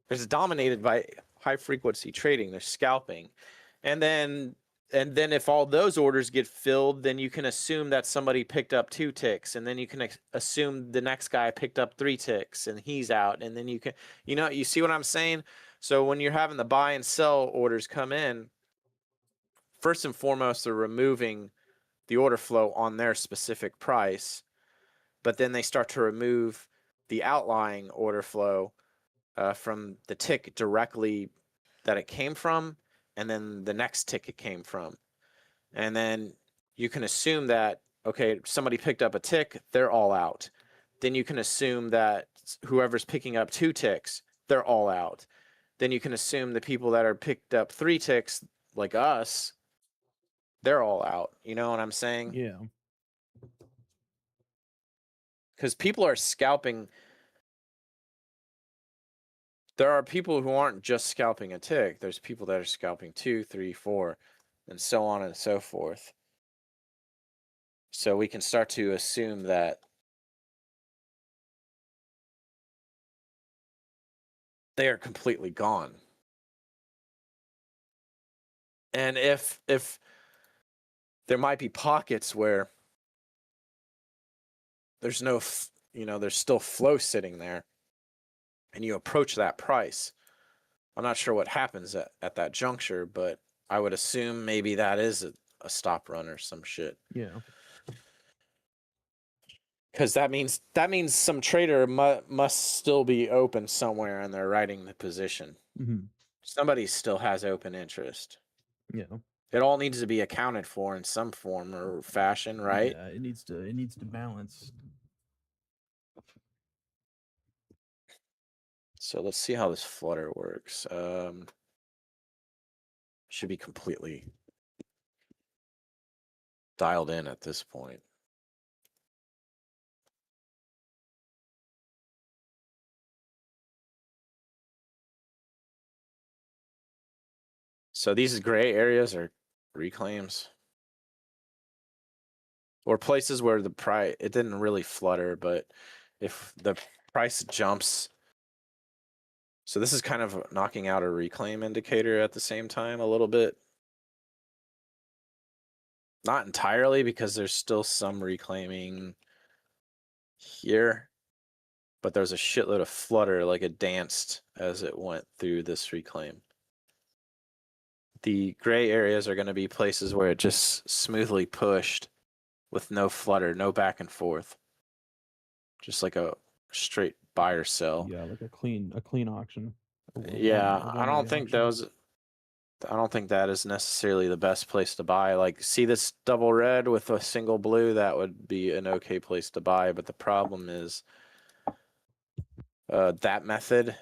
[SPEAKER 2] It's dominated by high frequency trading. They're scalping. And then if all those orders get filled, then you can assume that somebody picked up 2 ticks, and then you can assume the next guy picked up 3 ticks and he's out, and then you see what I'm saying? So when you're having the buy and sell orders come in, first and foremost, they're removing the order flow on their specific price, but then they start to remove the outlying order flow from the tick directly that it came from, and then the next tick it came from. And then you can assume that, okay, somebody picked up a tick, they're all out. Then you can assume that whoever's picking up 2 ticks, they're all out. Then you can assume the people that are picked up 3 ticks, like us, they're all out. You know what I'm saying?
[SPEAKER 1] Yeah.
[SPEAKER 2] Because people are scalping. There are people who aren't just scalping a tick. There's people that are scalping 2, 3, 4, and so on and so forth. So we can start to assume that they are completely gone. And if there might be pockets where there's there's still flow sitting there, and you approach that price, I'm not sure what happens at that juncture, but I would assume maybe that is a stop run or some shit.
[SPEAKER 1] Yeah.
[SPEAKER 2] Because that means some trader must still be open somewhere, and they're writing the position.
[SPEAKER 1] Hmm.
[SPEAKER 2] Somebody still has open interest.
[SPEAKER 1] Yeah.
[SPEAKER 2] It all needs to be accounted for in some form or fashion, right?
[SPEAKER 1] Yeah. It needs to balance.
[SPEAKER 2] So let's see how this Flutter works. Should be completely dialed in at this point. So these gray areas are reclaims. Or places where the price, it didn't really flutter, but if the price jumps. So this is kind of knocking out a reclaim indicator at the same time a little bit. Not entirely, because there's still some reclaiming here, but there's a shitload of flutter, like it danced as it went through this reclaim. The gray areas are going to be places where it just smoothly pushed with no flutter, no back and forth. Just like a straight buy or sell.
[SPEAKER 1] Yeah, like a clean auction.
[SPEAKER 2] Yeah, I don't think that is necessarily the best place to buy. Like, see this double red with a single blue, that would be an okay place to buy. But the problem is that method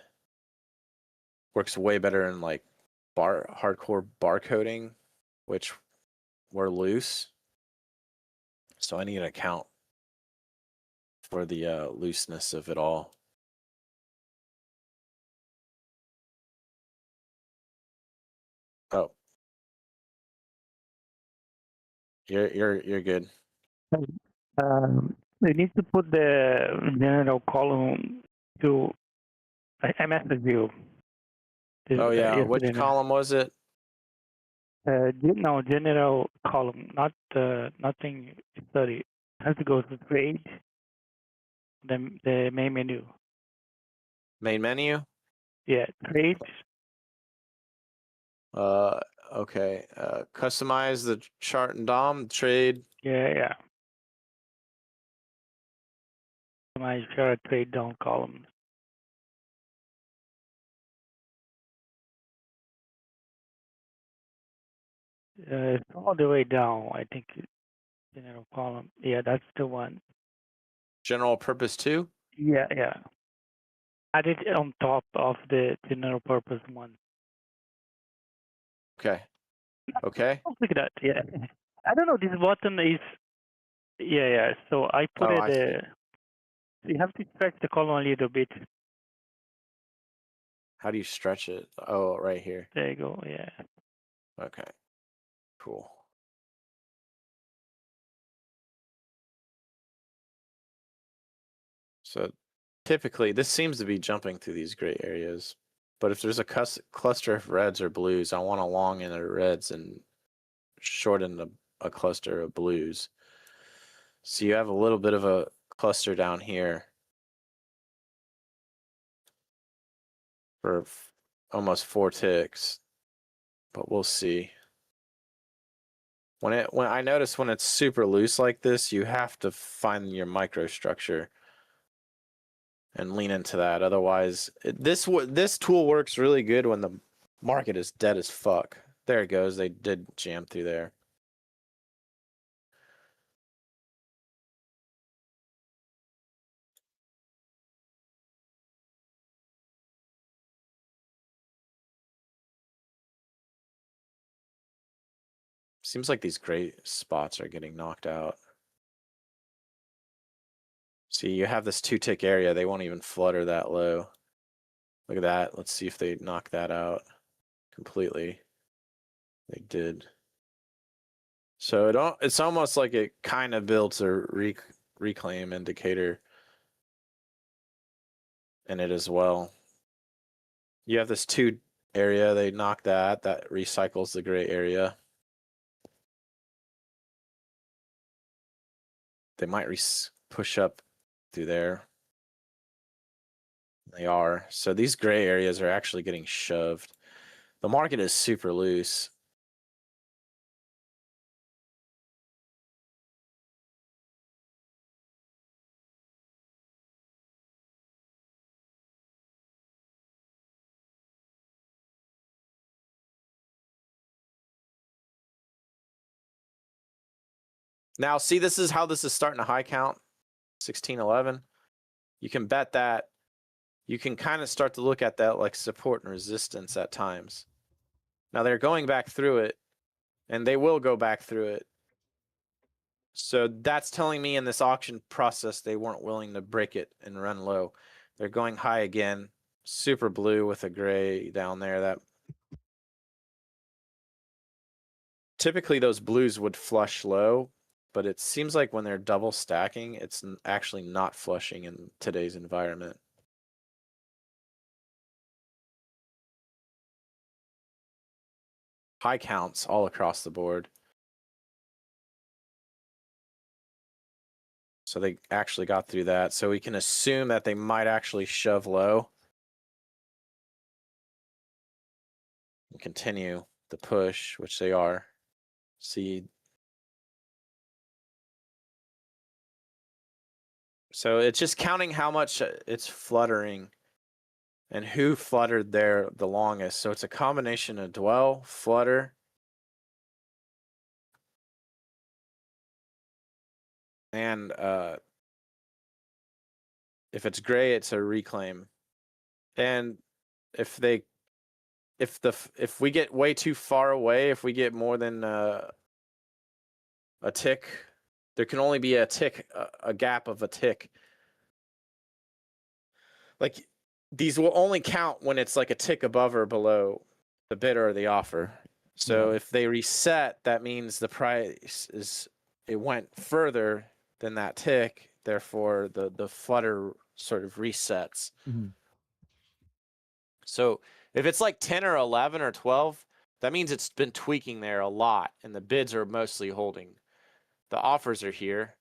[SPEAKER 2] works way better in like hardcore barcoding, which we're loose. So I need an account for the looseness of it all. Oh, you're good.
[SPEAKER 3] You need to put the general column to. I messaged you.
[SPEAKER 2] Oh yeah, which
[SPEAKER 3] yesterday.
[SPEAKER 2] column was it?
[SPEAKER 3] No, general column, not nothing study. It has to go to trade. The main menu.
[SPEAKER 2] Main menu?
[SPEAKER 3] Yeah, trade.
[SPEAKER 2] Okay. Customize the chart and DOM, trade.
[SPEAKER 3] Yeah. My chart trade down columns. It's all the way down. I think general column. Yeah, that's the one.
[SPEAKER 2] General purpose 2?
[SPEAKER 3] Yeah. Add it on top of the general purpose one.
[SPEAKER 2] Okay.
[SPEAKER 3] Look at that. Yeah. I don't know. This button is. Yeah. So I put
[SPEAKER 2] I see.
[SPEAKER 3] You have to stretch the column a little bit.
[SPEAKER 2] How do you stretch it? Oh, right here.
[SPEAKER 3] There you go. Yeah.
[SPEAKER 2] Okay. Cool. So typically, this seems to be jumping through these gray areas. But if there's a cluster of reds or blues, I want to long in the reds and shorten a cluster of blues. So you have a little bit of a cluster down here for almost 4 ticks, but we'll see. When I notice when it's super loose like this, you have to find your microstructure and lean into that. Otherwise, this tool works really good when the market is dead as fuck. There it goes. They did jam through there. Seems like these gray spots are getting knocked out. See, you have this 2-tick area. They won't even flutter that low. Look at that. Let's see if they knock that out completely. They did. So it's almost like it kind of builds a reclaim indicator in it as well. You have this 2 area. They knock that recycles the gray area. They might push up through there. They are. So these gray areas are actually getting shoved. The market is super loose. Now, see, this is how this is starting to high count, 1611. You can bet that. You can kind of start to look at that like support and resistance at times. Now, they're going back through it, and they will go back through it. So that's telling me in this auction process, they weren't willing to break it and run low. They're going high again. Super blue with a gray down there. That typically those blues would flush low, but it seems like when they're double stacking, it's actually not flushing in today's environment. High counts all across the board. So they actually got through that. So we can assume that they might actually shove low. And continue the push, which they are. See. So it's just counting how much it's fluttering and who fluttered there the longest. So it's a combination of dwell, flutter, and if it's gray, it's a reclaim. And if we get way too far away, if we get more than a tick, there can only be a tick, a gap of a tick. Like these will only count when it's like a tick above or below the bid or the offer. So if they reset, that means the price it went further than that tick. Therefore, the flutter sort of resets.
[SPEAKER 1] Mm-hmm.
[SPEAKER 2] So if it's like 10 or 11 or 12, that means it's been tweaking there a lot, and the bids are mostly holding. The offers are here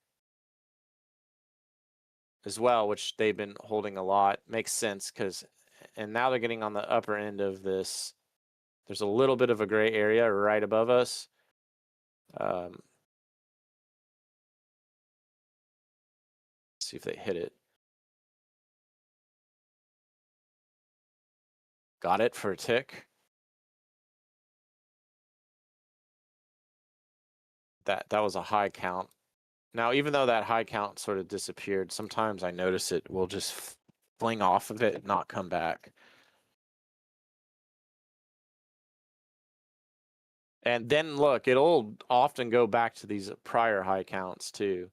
[SPEAKER 2] as well, which they've been holding a lot. Makes sense and now they're getting on the upper end of this. There's a little bit of a gray area right above us. See if they hit it. Got it for a tick. That was a high count. Now, even though that high count sort of disappeared, sometimes I notice it will just fling off of it and not come back. And then look, it'll often go back to these prior high counts too.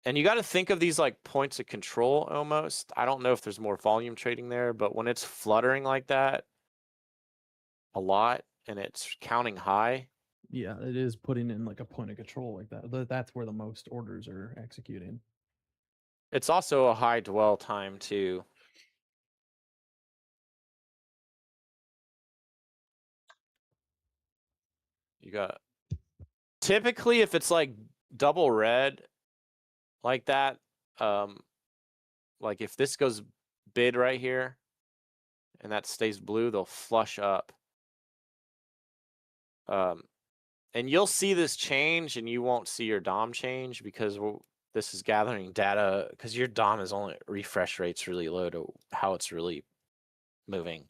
[SPEAKER 2] And you got to think of these like points of control almost. I don't know if there's more volume trading there, but when it's fluttering like that a lot and it's counting high.
[SPEAKER 1] Yeah, it is putting in like a point of control like that. That's where the most orders are executing.
[SPEAKER 2] It's also a high dwell time too. You got typically if it's like double red like that, like if this goes bid right here and that stays blue, they'll flush up. And you'll see this change and you won't see your DOM change because this is gathering data because your DOM is only refresh rate's really low to how it's really moving.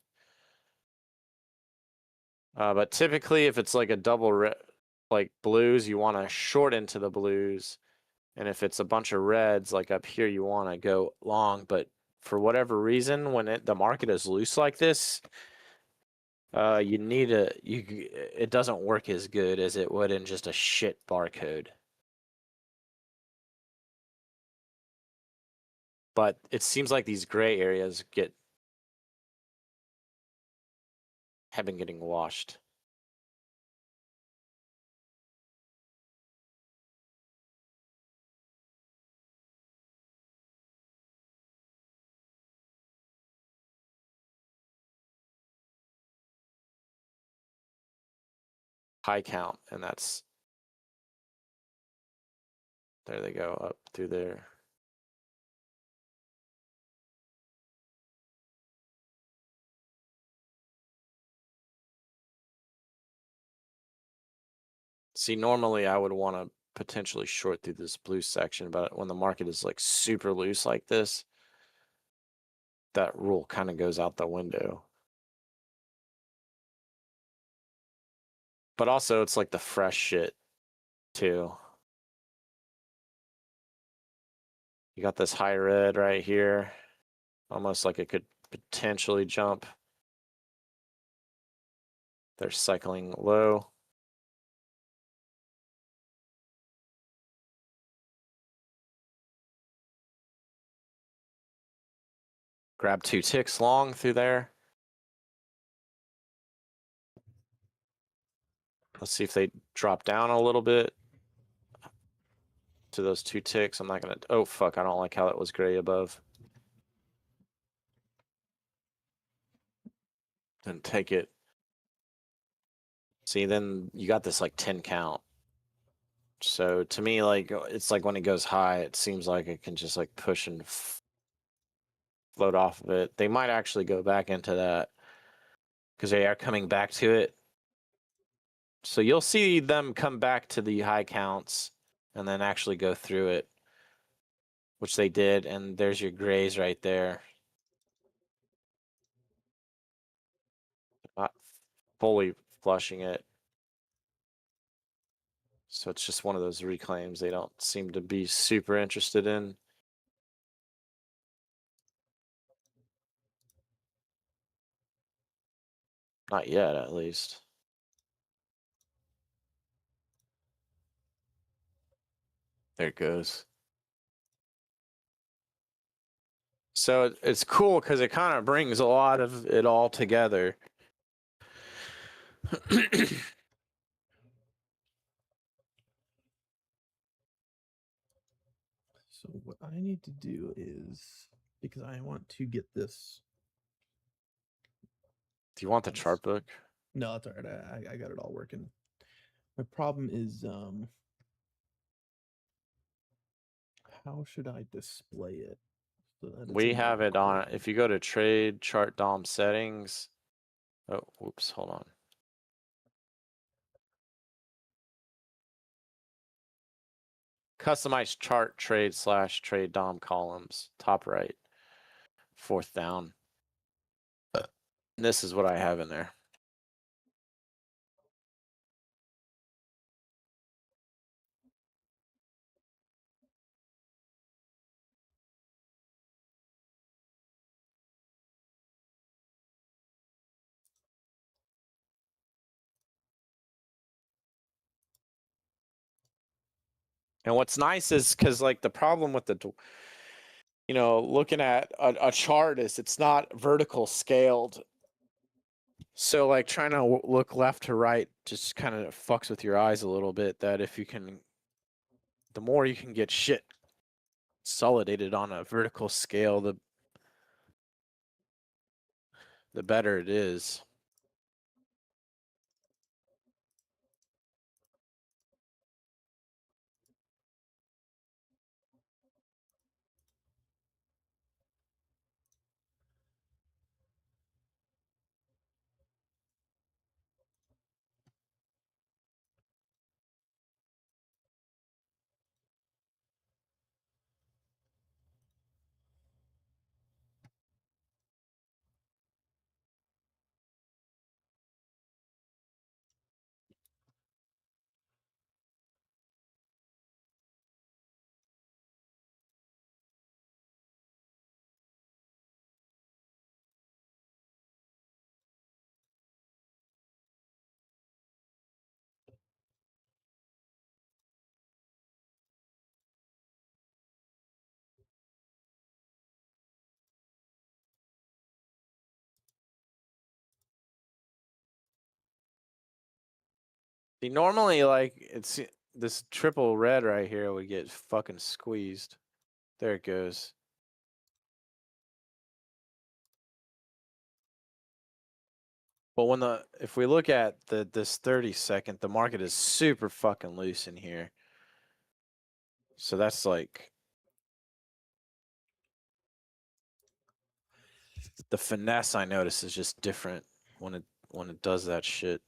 [SPEAKER 2] But typically if it's like a double red, like blues, you want to short into the blues. And if it's a bunch of reds, like up here, you want to go long. But for whatever reason, when the market is loose like this, it doesn't work as good as it would in just a shit barcode. But it seems like these gray areas have been getting washed. High count, and that's there they go up through there. See, normally I would want to potentially short through this blue section, but when the market is like super loose like this, that rule kind of goes out the window. But also it's like the fresh shit too. You got this high red right here, almost like it could potentially jump. They're cycling low. grab 2 ticks long through there. Let's see if they drop down a little bit to those 2 ticks. I'm not gonna. Oh fuck! I don't like how that was gray above. Didn't take it. See, then you got this like 10 count. So to me, like it's like when it goes high, it seems like it can just like push and float off of it. They might actually go back into that because they are coming back to it. So you'll see them come back to the high counts and then actually go through it, which they did. And there's your grays right there. Not fully flushing it. So it's just one of those reclaims they don't seem to be super interested in. Not yet, at least. There it goes. So it's cool because it kind of brings a lot of it all together.
[SPEAKER 1] So what I need to do is, because I want to get this.
[SPEAKER 2] Do you want the chart book?
[SPEAKER 1] No, it's all right. I got it all working. My problem is how should I display it? So that it's
[SPEAKER 2] We
[SPEAKER 1] in
[SPEAKER 2] have
[SPEAKER 1] the
[SPEAKER 2] it on.
[SPEAKER 1] recording?
[SPEAKER 2] If you go to trade chart DOM settings. Oh, whoops, hold on. Customize chart trade / trade DOM columns, top right, 4th down. And this is what I have in there. And what's nice is because like the problem with the, you know, looking at a chart is it's not vertical scaled. So like trying to look left to right just kind of fucks with your eyes a little bit. That if you can, the more you can get shit consolidated on a vertical scale, the better it is. See, normally like it's this triple red right here would get fucking squeezed. There it goes. But when if we look at this 30-second, the market is super fucking loose in here. So that's like the finesse I notice is just different when it does that shit.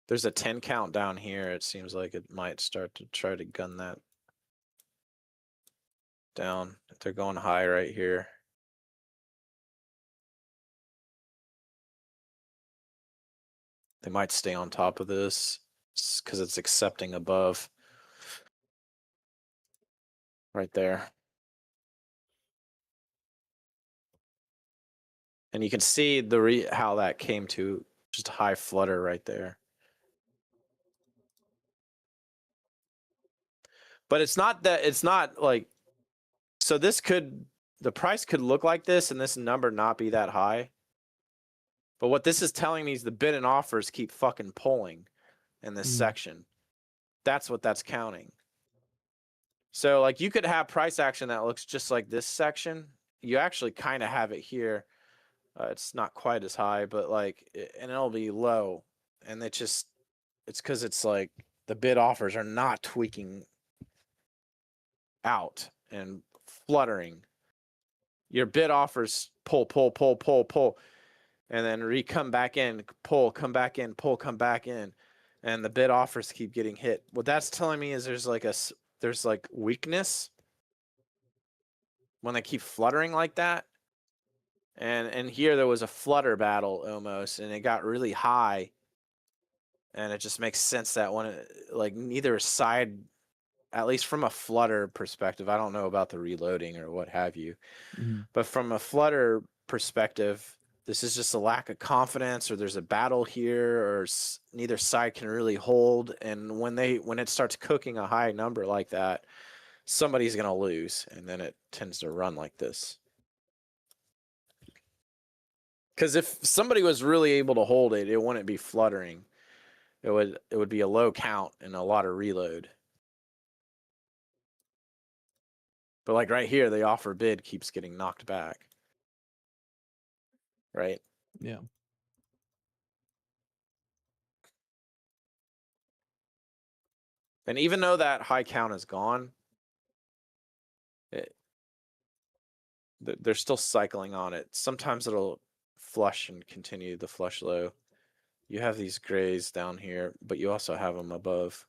[SPEAKER 2] There's a 10 count down here. It seems like it might start to try to gun that down. They're going high right here. They might stay on top of this because it's accepting above. right there. And you can see how that came to just a high flutter right there. But it's not like, so the price could look like this and this number not be that high. But what this is telling me is the bid and offers keep fucking pulling in this section. That's what that's counting. So like you could have price action that looks just like this section. You actually kind of have it here. It's not quite as high, but like, and it'll be low. And it's because it's like the bid offers are not tweaking out and fluttering. Your bid offers pull, and then come back in, pull, come back in, pull, come back in, and the bid offers keep getting hit. What that's telling me is there's like weakness when they keep fluttering like that. And here there was a flutter battle almost, and it got really high. And it just makes sense that when like neither side, at least from a flutter perspective, I don't know about the reloading or what have you, but from a flutter perspective, this is just a lack of confidence, or there's a battle here, or neither side can really hold. And when it starts cooking a high number like that, somebody's going to lose, and then it tends to run like this. Because if somebody was really able to hold it, it wouldn't be fluttering. It would be a low count and a lot of reload. But like right here, the offer bid keeps getting knocked back. Right?
[SPEAKER 1] Yeah.
[SPEAKER 2] And even though that high count is gone, they're still cycling on it. Sometimes it'll flush and continue the flush low. You have these grays down here, but you also have them above.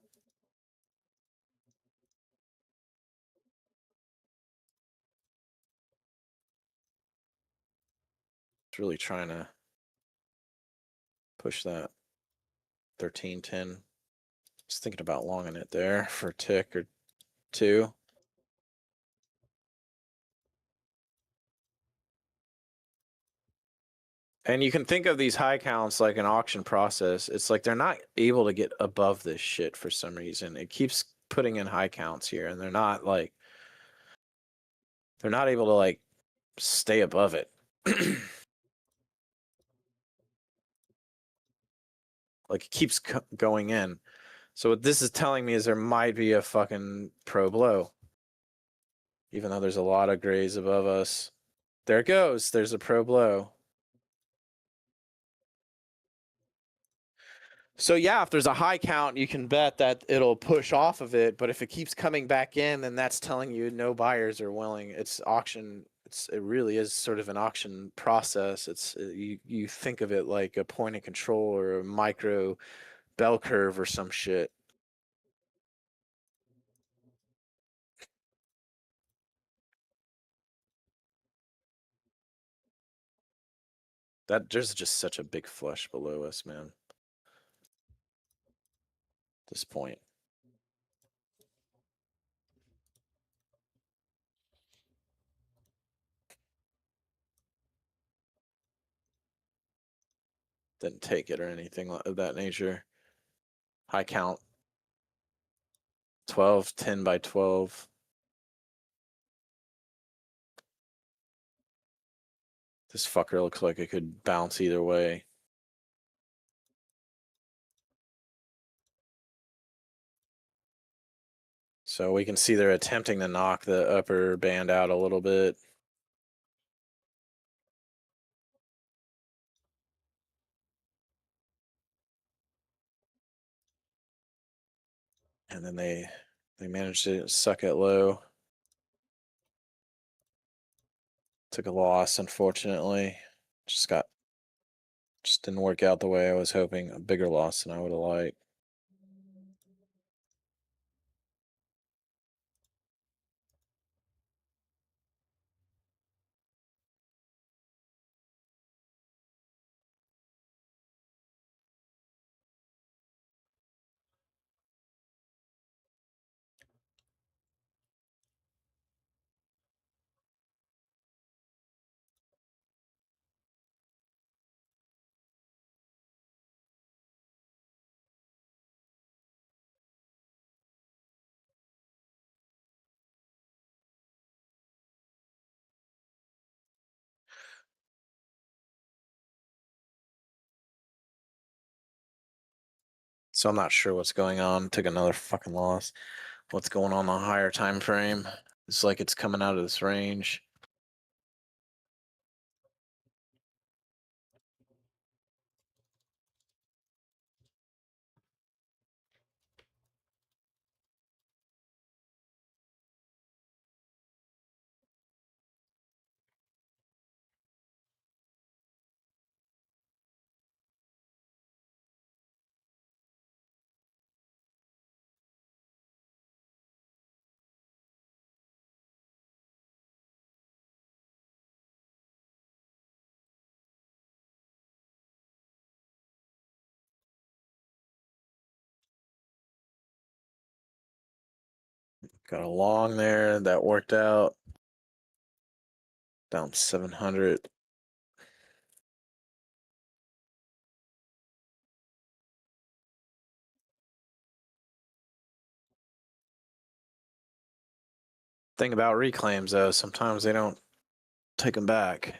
[SPEAKER 2] It's really trying to push that 1310. Just thinking about longing it there for a tick or two. And you can think of these high counts like an auction process. It's like they're not able to get above this shit for some reason. It keeps putting in high counts here, and they're not able to like stay above it. Like it keeps going in. So what this is telling me is there might be a fucking pro blow. Even though there's a lot of grays above us. There it goes. There's a pro blow. So yeah, if there's a high count, you can bet that it'll push off of it. But if it keeps coming back in, then that's telling you no buyers are willing. It's auction. It really is sort of an auction process. It's you think of it like a point of control or a micro bell curve or some shit. That there's just such a big flush below us, man. At this point. Didn't take it or anything of that nature. High count. 12, 10 by 12. This fucker looks like it could bounce either way. So we can see they're attempting to knock the upper band out a little bit. And then they managed to suck it low. Took a loss, unfortunately. Just didn't work out the way I was hoping. A bigger loss than I would have liked. So I'm not sure what's going on. Took another fucking loss. What's going on the higher time frame? It's like it's coming out of this range. Got a long there that worked out. Down 700. Thing about reclaims though, sometimes they don't take them back.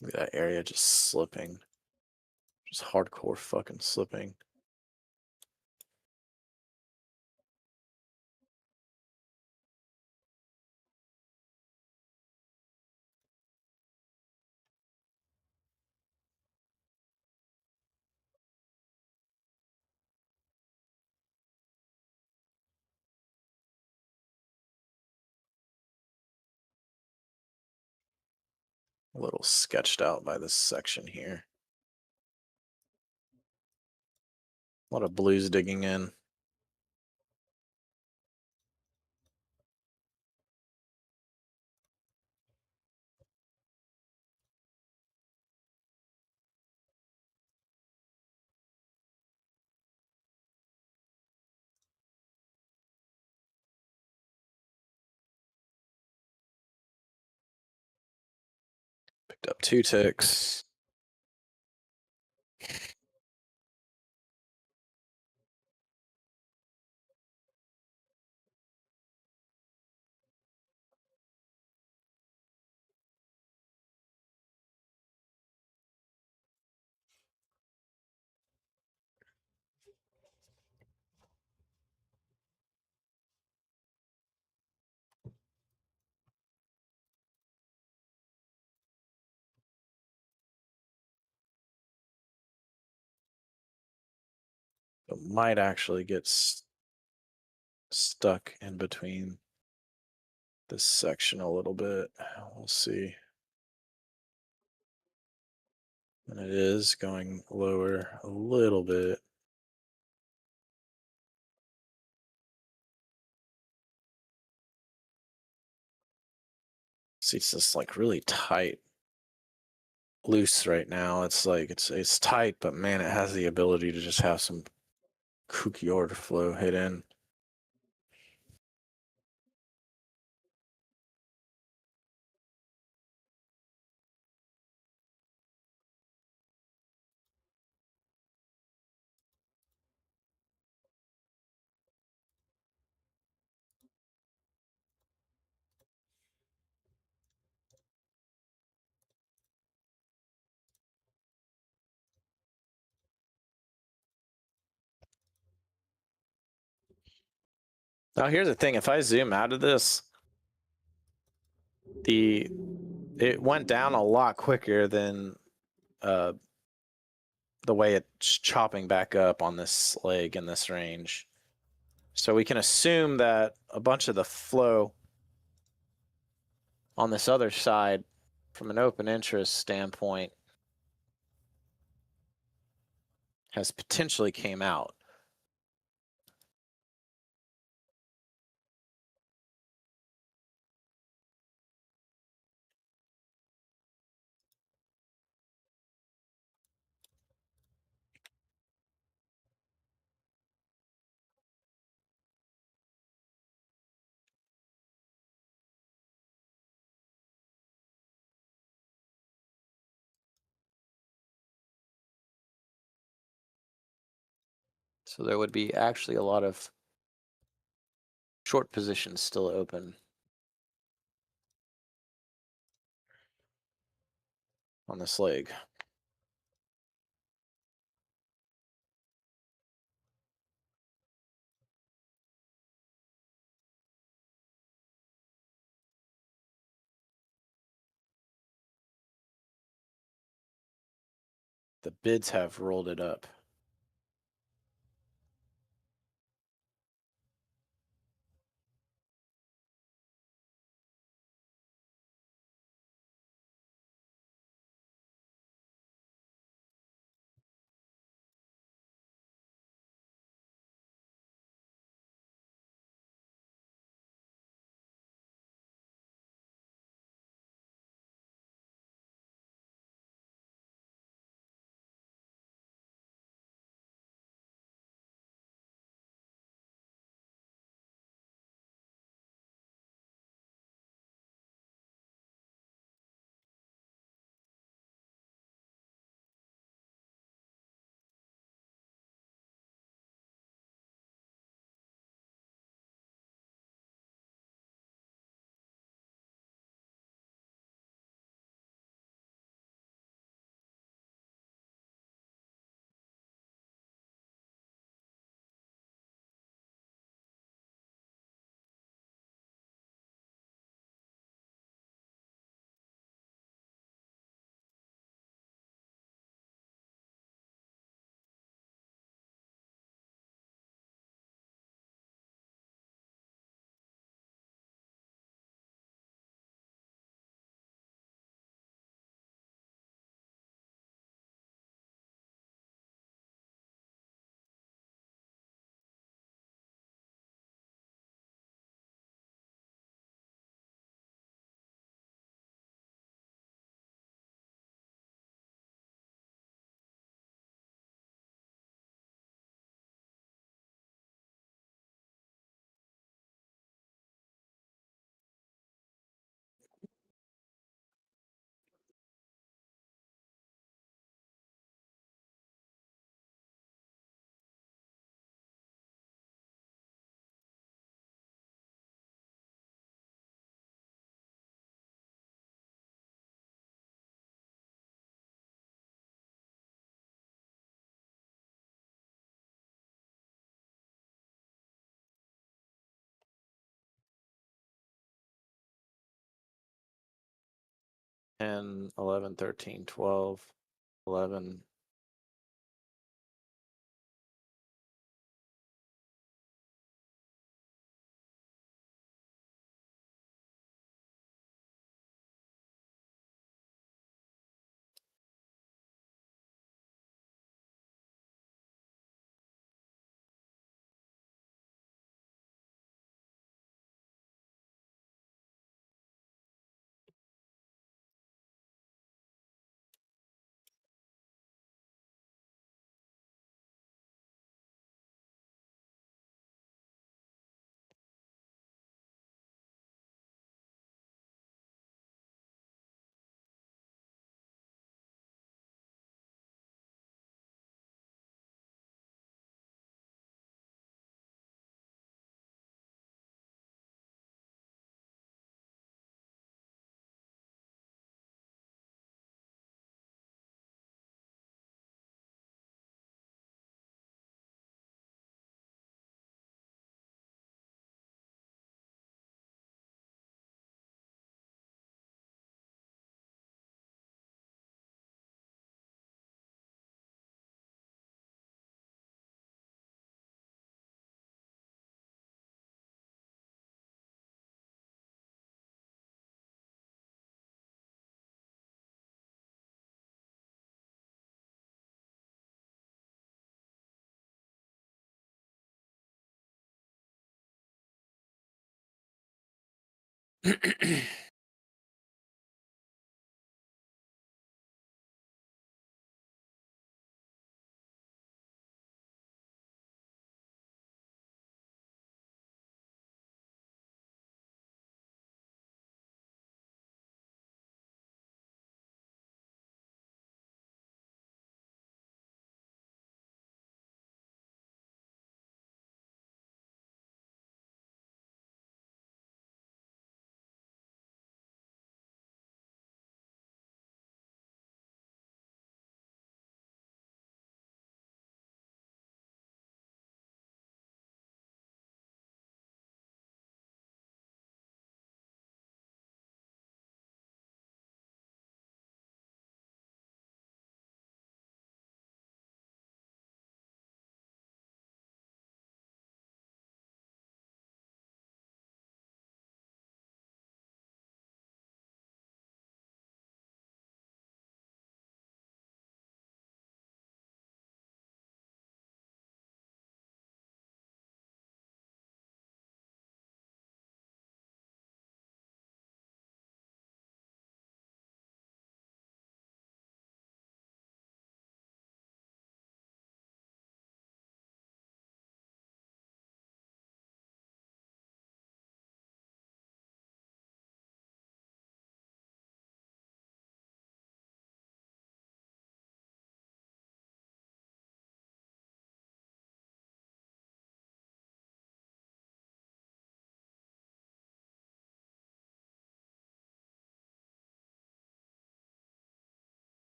[SPEAKER 2] Look at that area just slipping. Just hardcore fucking slipping. A little sketched out by this section here. A lot of blues digging in. Picked up 2 ticks. It might actually get stuck in between this section a little bit. We'll see. And it is going lower a little bit. See, it's just like really tight, loose right now. It's like it's tight, but man, it has the ability to just have some kooky order flow hit in. Now here's the thing, if I zoom out of this, it went down a lot quicker than the way it's chopping back up on this leg in this range. So we can assume that a bunch of the flow on this other side, from an open interest standpoint, has potentially came out. So there would be actually a lot of short positions still open on this leg. The bids have rolled it up. Ten, 11, 13, 12, 11.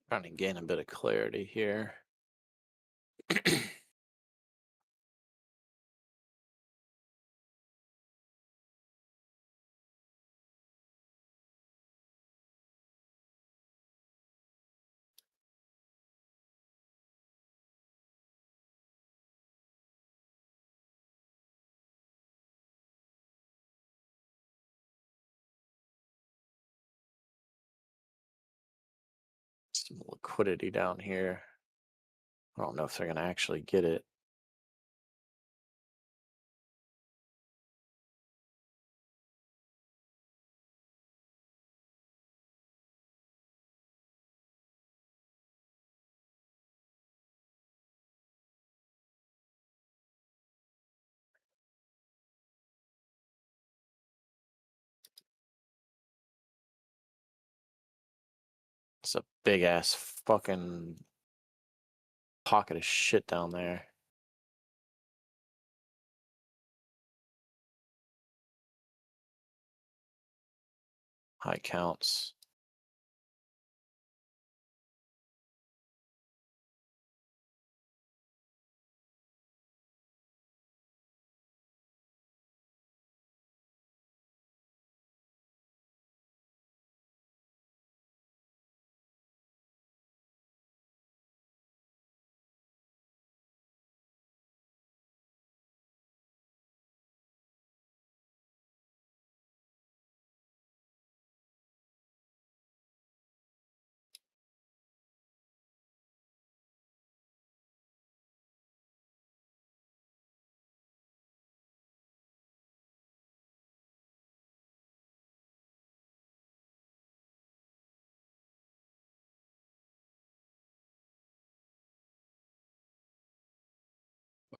[SPEAKER 2] Trying to gain a bit of clarity here. Some liquidity down here. I don't know if they're going to actually get it. It's a big ass fucking pocket of shit down there. High counts.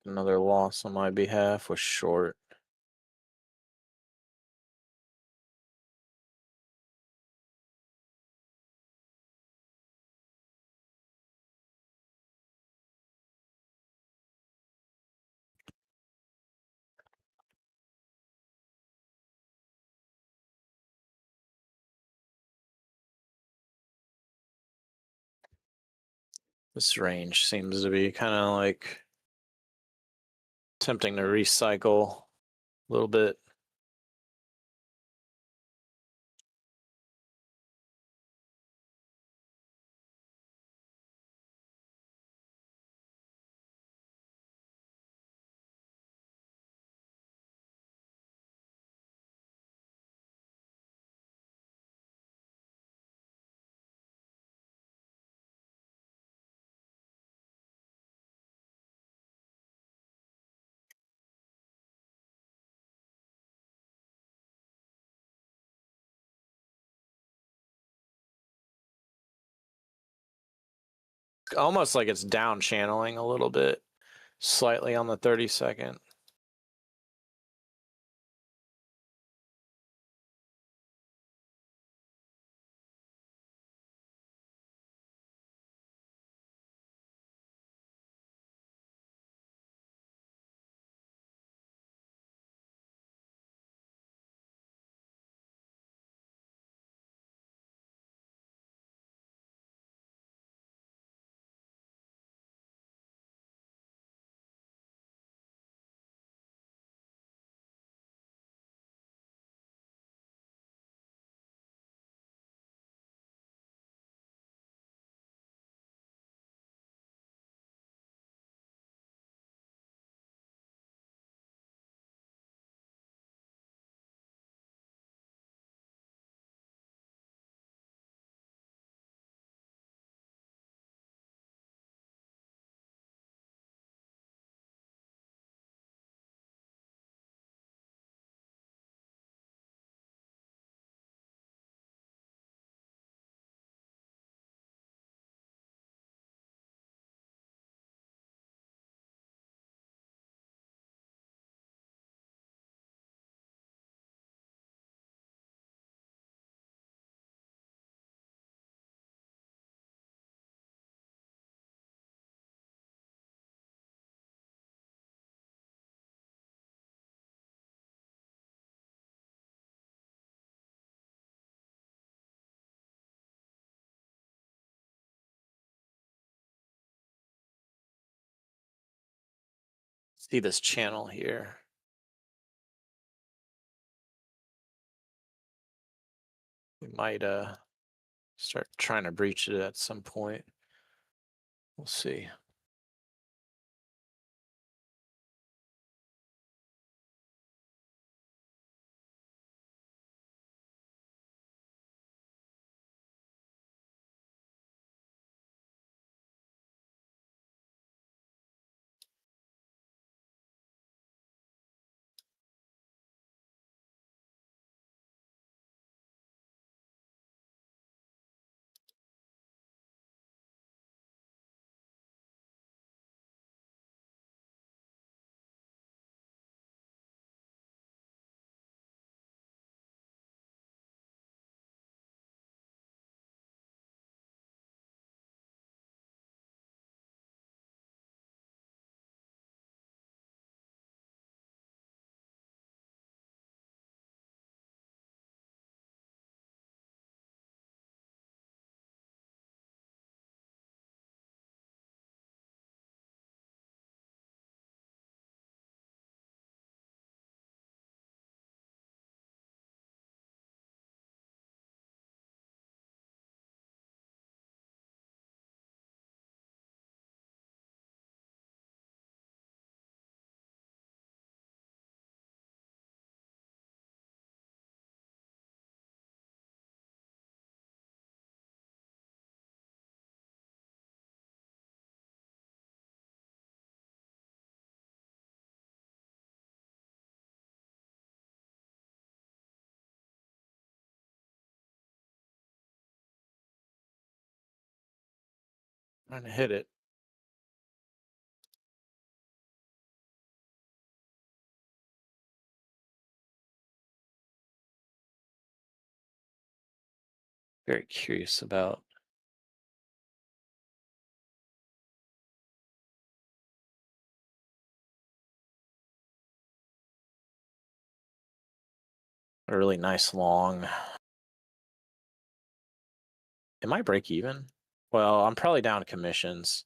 [SPEAKER 2] Another loss on my behalf was short. This range seems to be kind of like attempting to recycle a little bit. almost like it's down channeling a little bit, slightly on the 30-second. See this channel here. We might start trying to breach it at some point. We'll see. Trying to hit it. Very curious about a really nice long. It might break even. Well, I'm probably down commissions.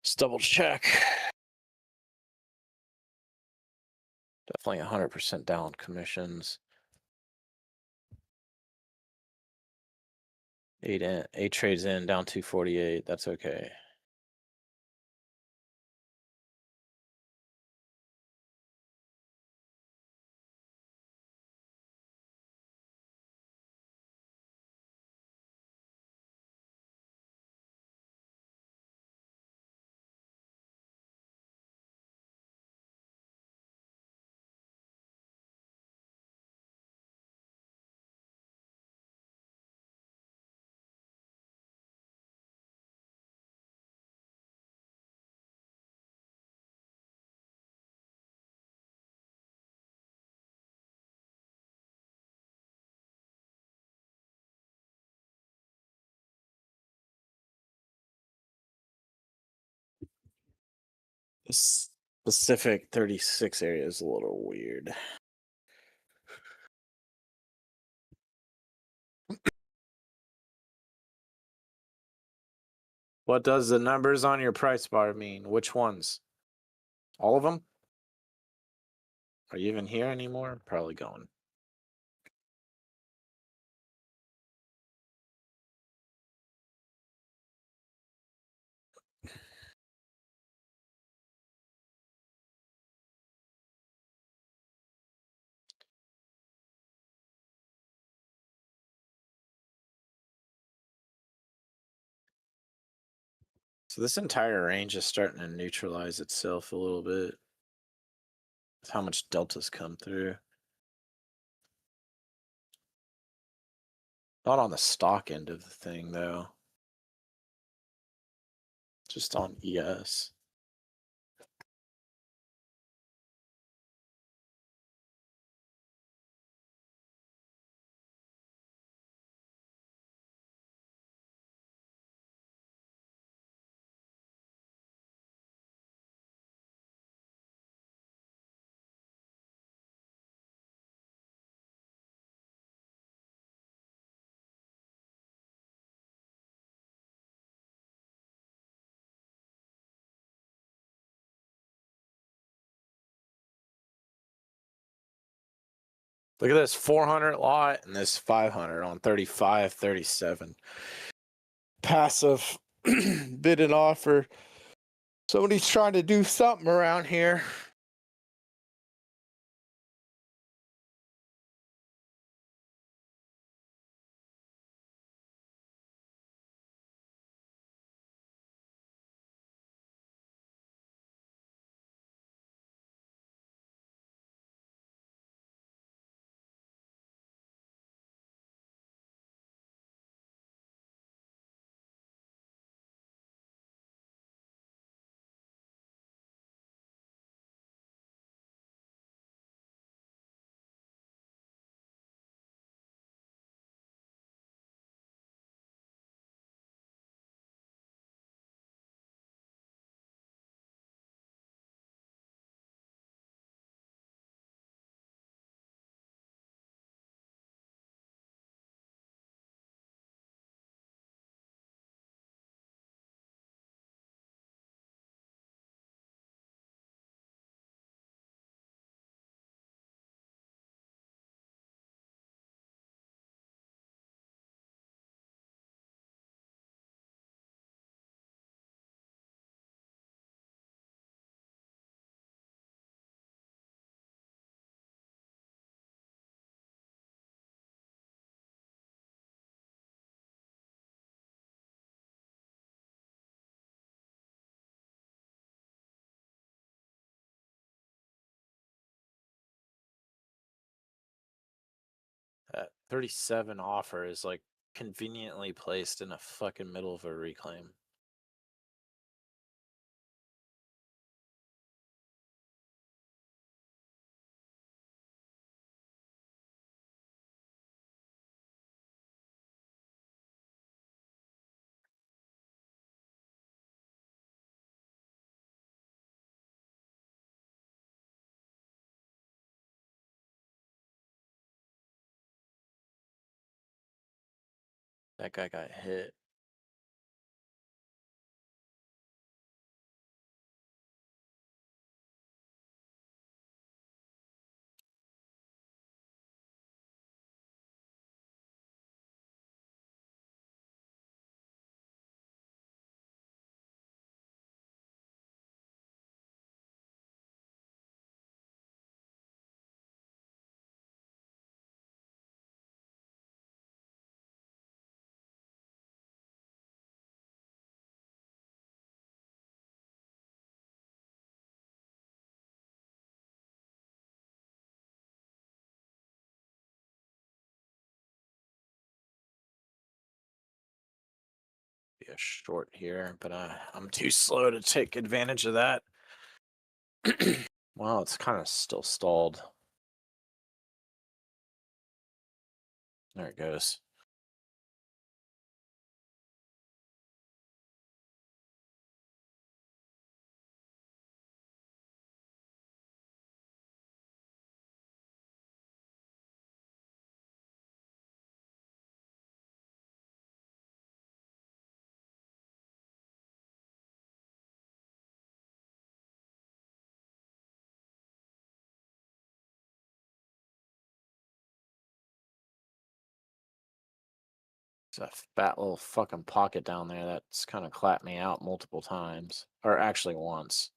[SPEAKER 2] Let's double check. Definitely 100% down commissions. 8 trades in, down 248. That's okay. specific 36 area is a little weird. What does the numbers on your price bar mean? Which ones? All of them? Are you even here anymore? Probably going. So this entire range is starting to neutralize itself a little bit. With how much deltas come through. Not on the stock end of the thing though. Just on ES. Look at this 400 lot and this 500 on 35, 37. Passive bid and offer. Somebody's trying to do something around here. That 37 offer is like conveniently placed in a fucking middle of a reclaim. That guy got hit. Be a short here, but I'm too slow to take advantage of that. Well, it's kind of still stalled. There it goes. There's a fat little fucking pocket down there that's kind of clapped me out multiple times. Or actually once.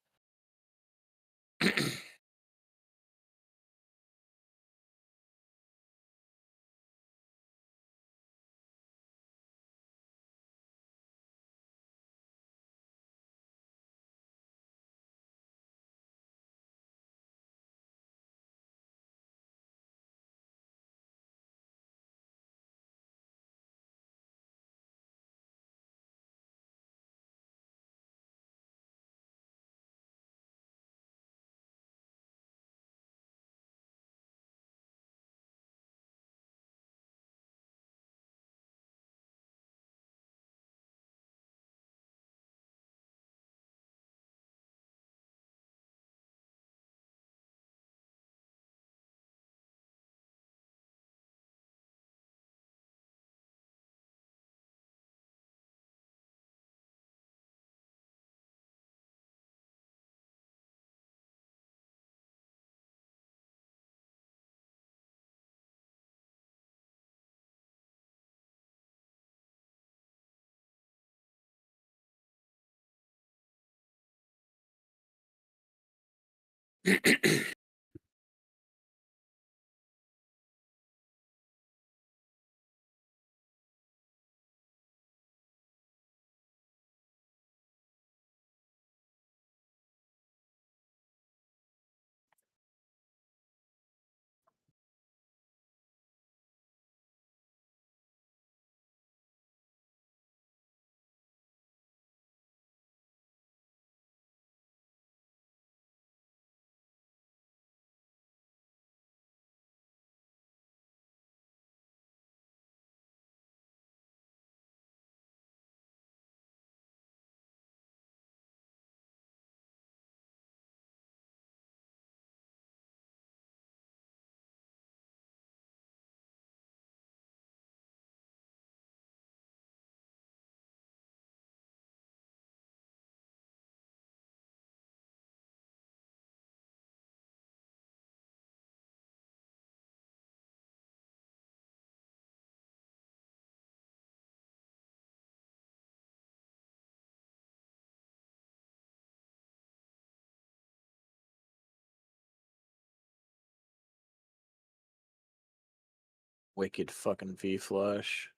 [SPEAKER 2] Wicked fucking V flush.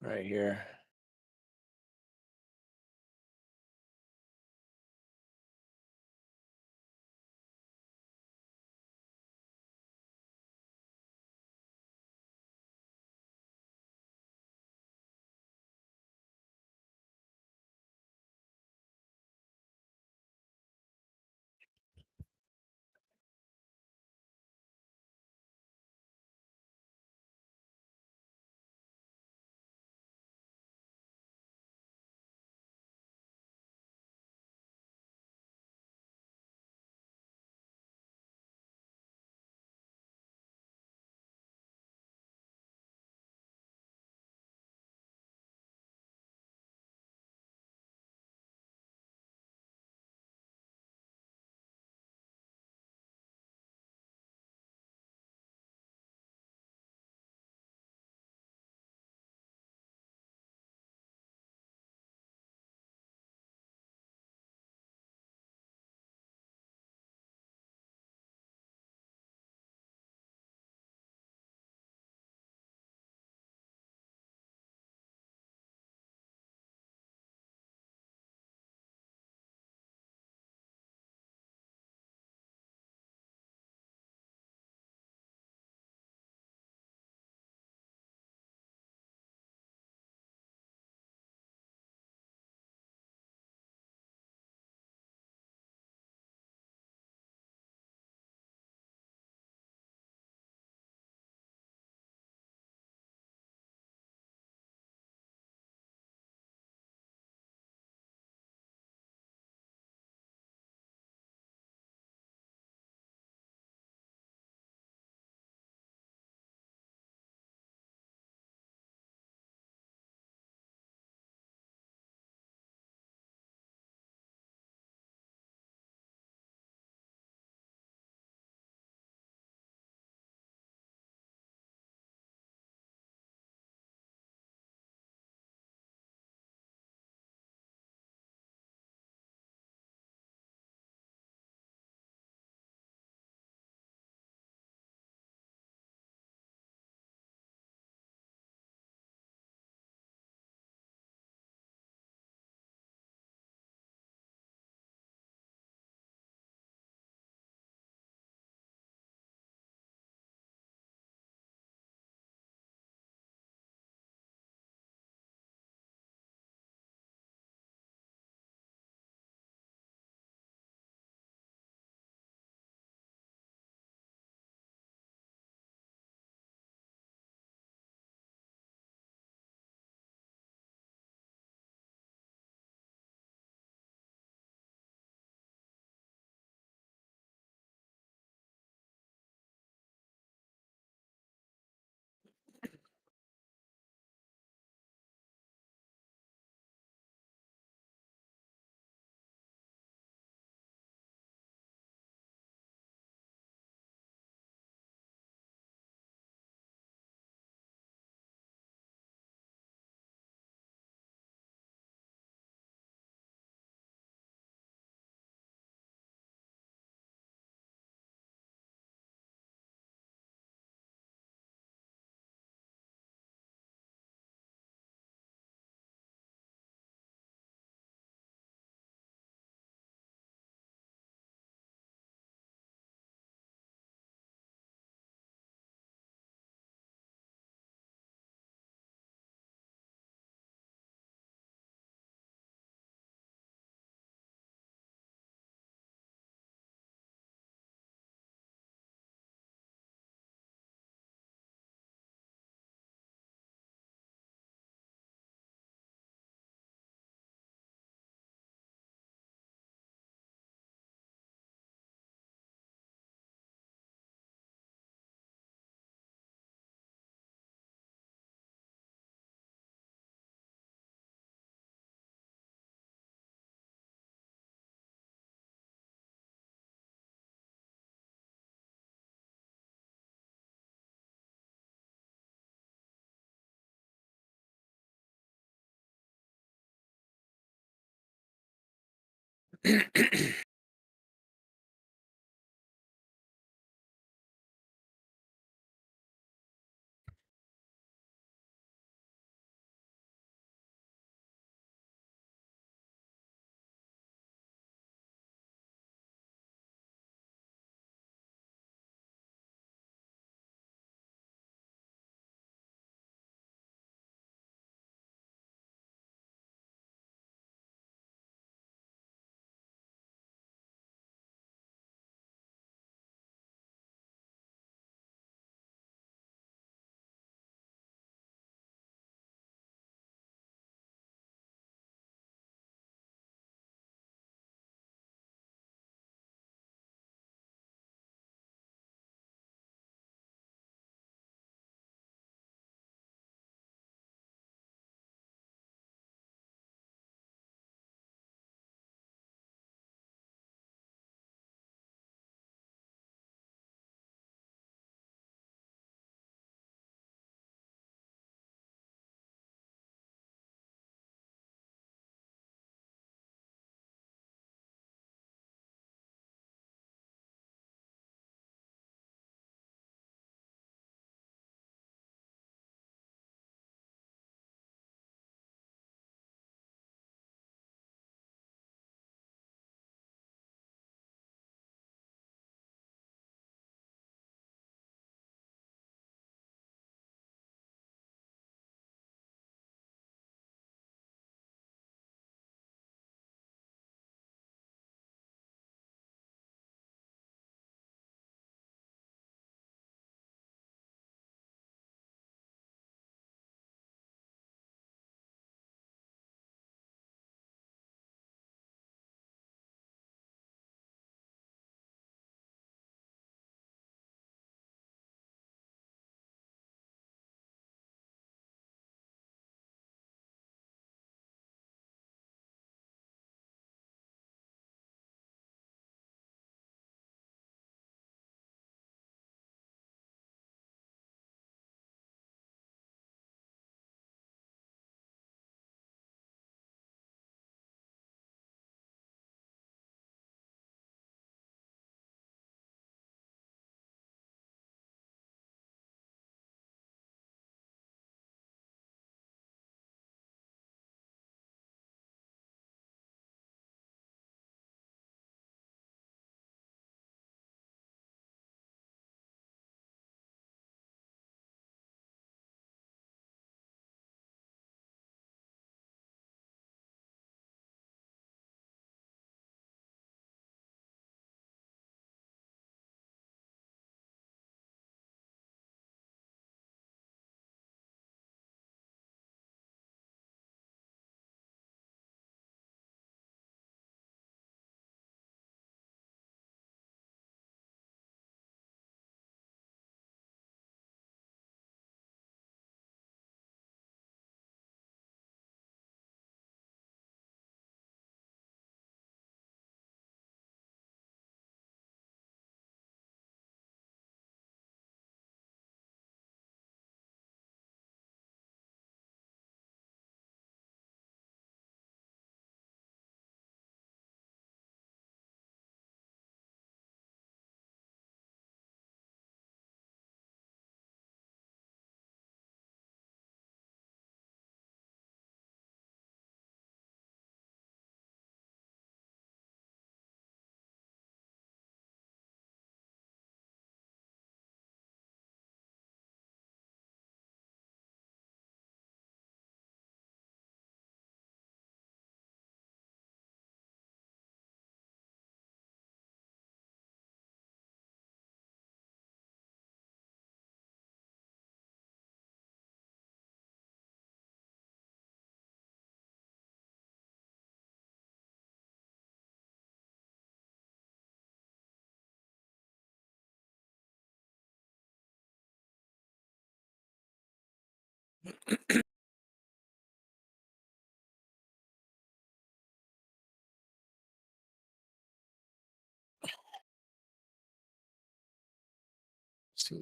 [SPEAKER 2] Right here. Seemed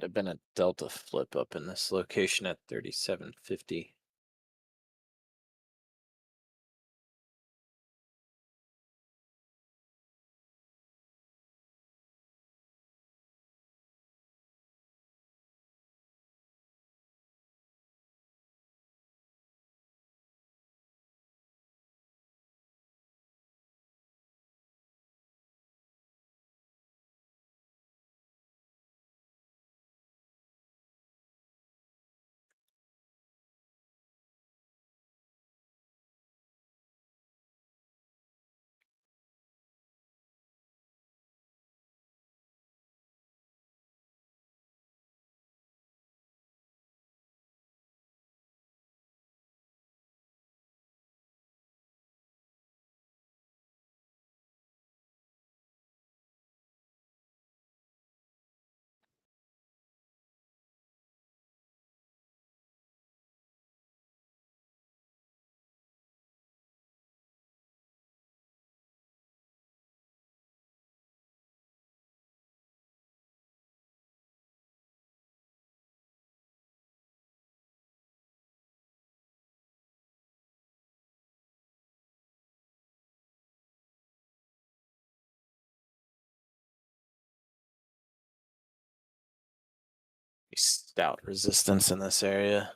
[SPEAKER 2] to have been a delta flip up in this location at 3750. Stout resistance in this area.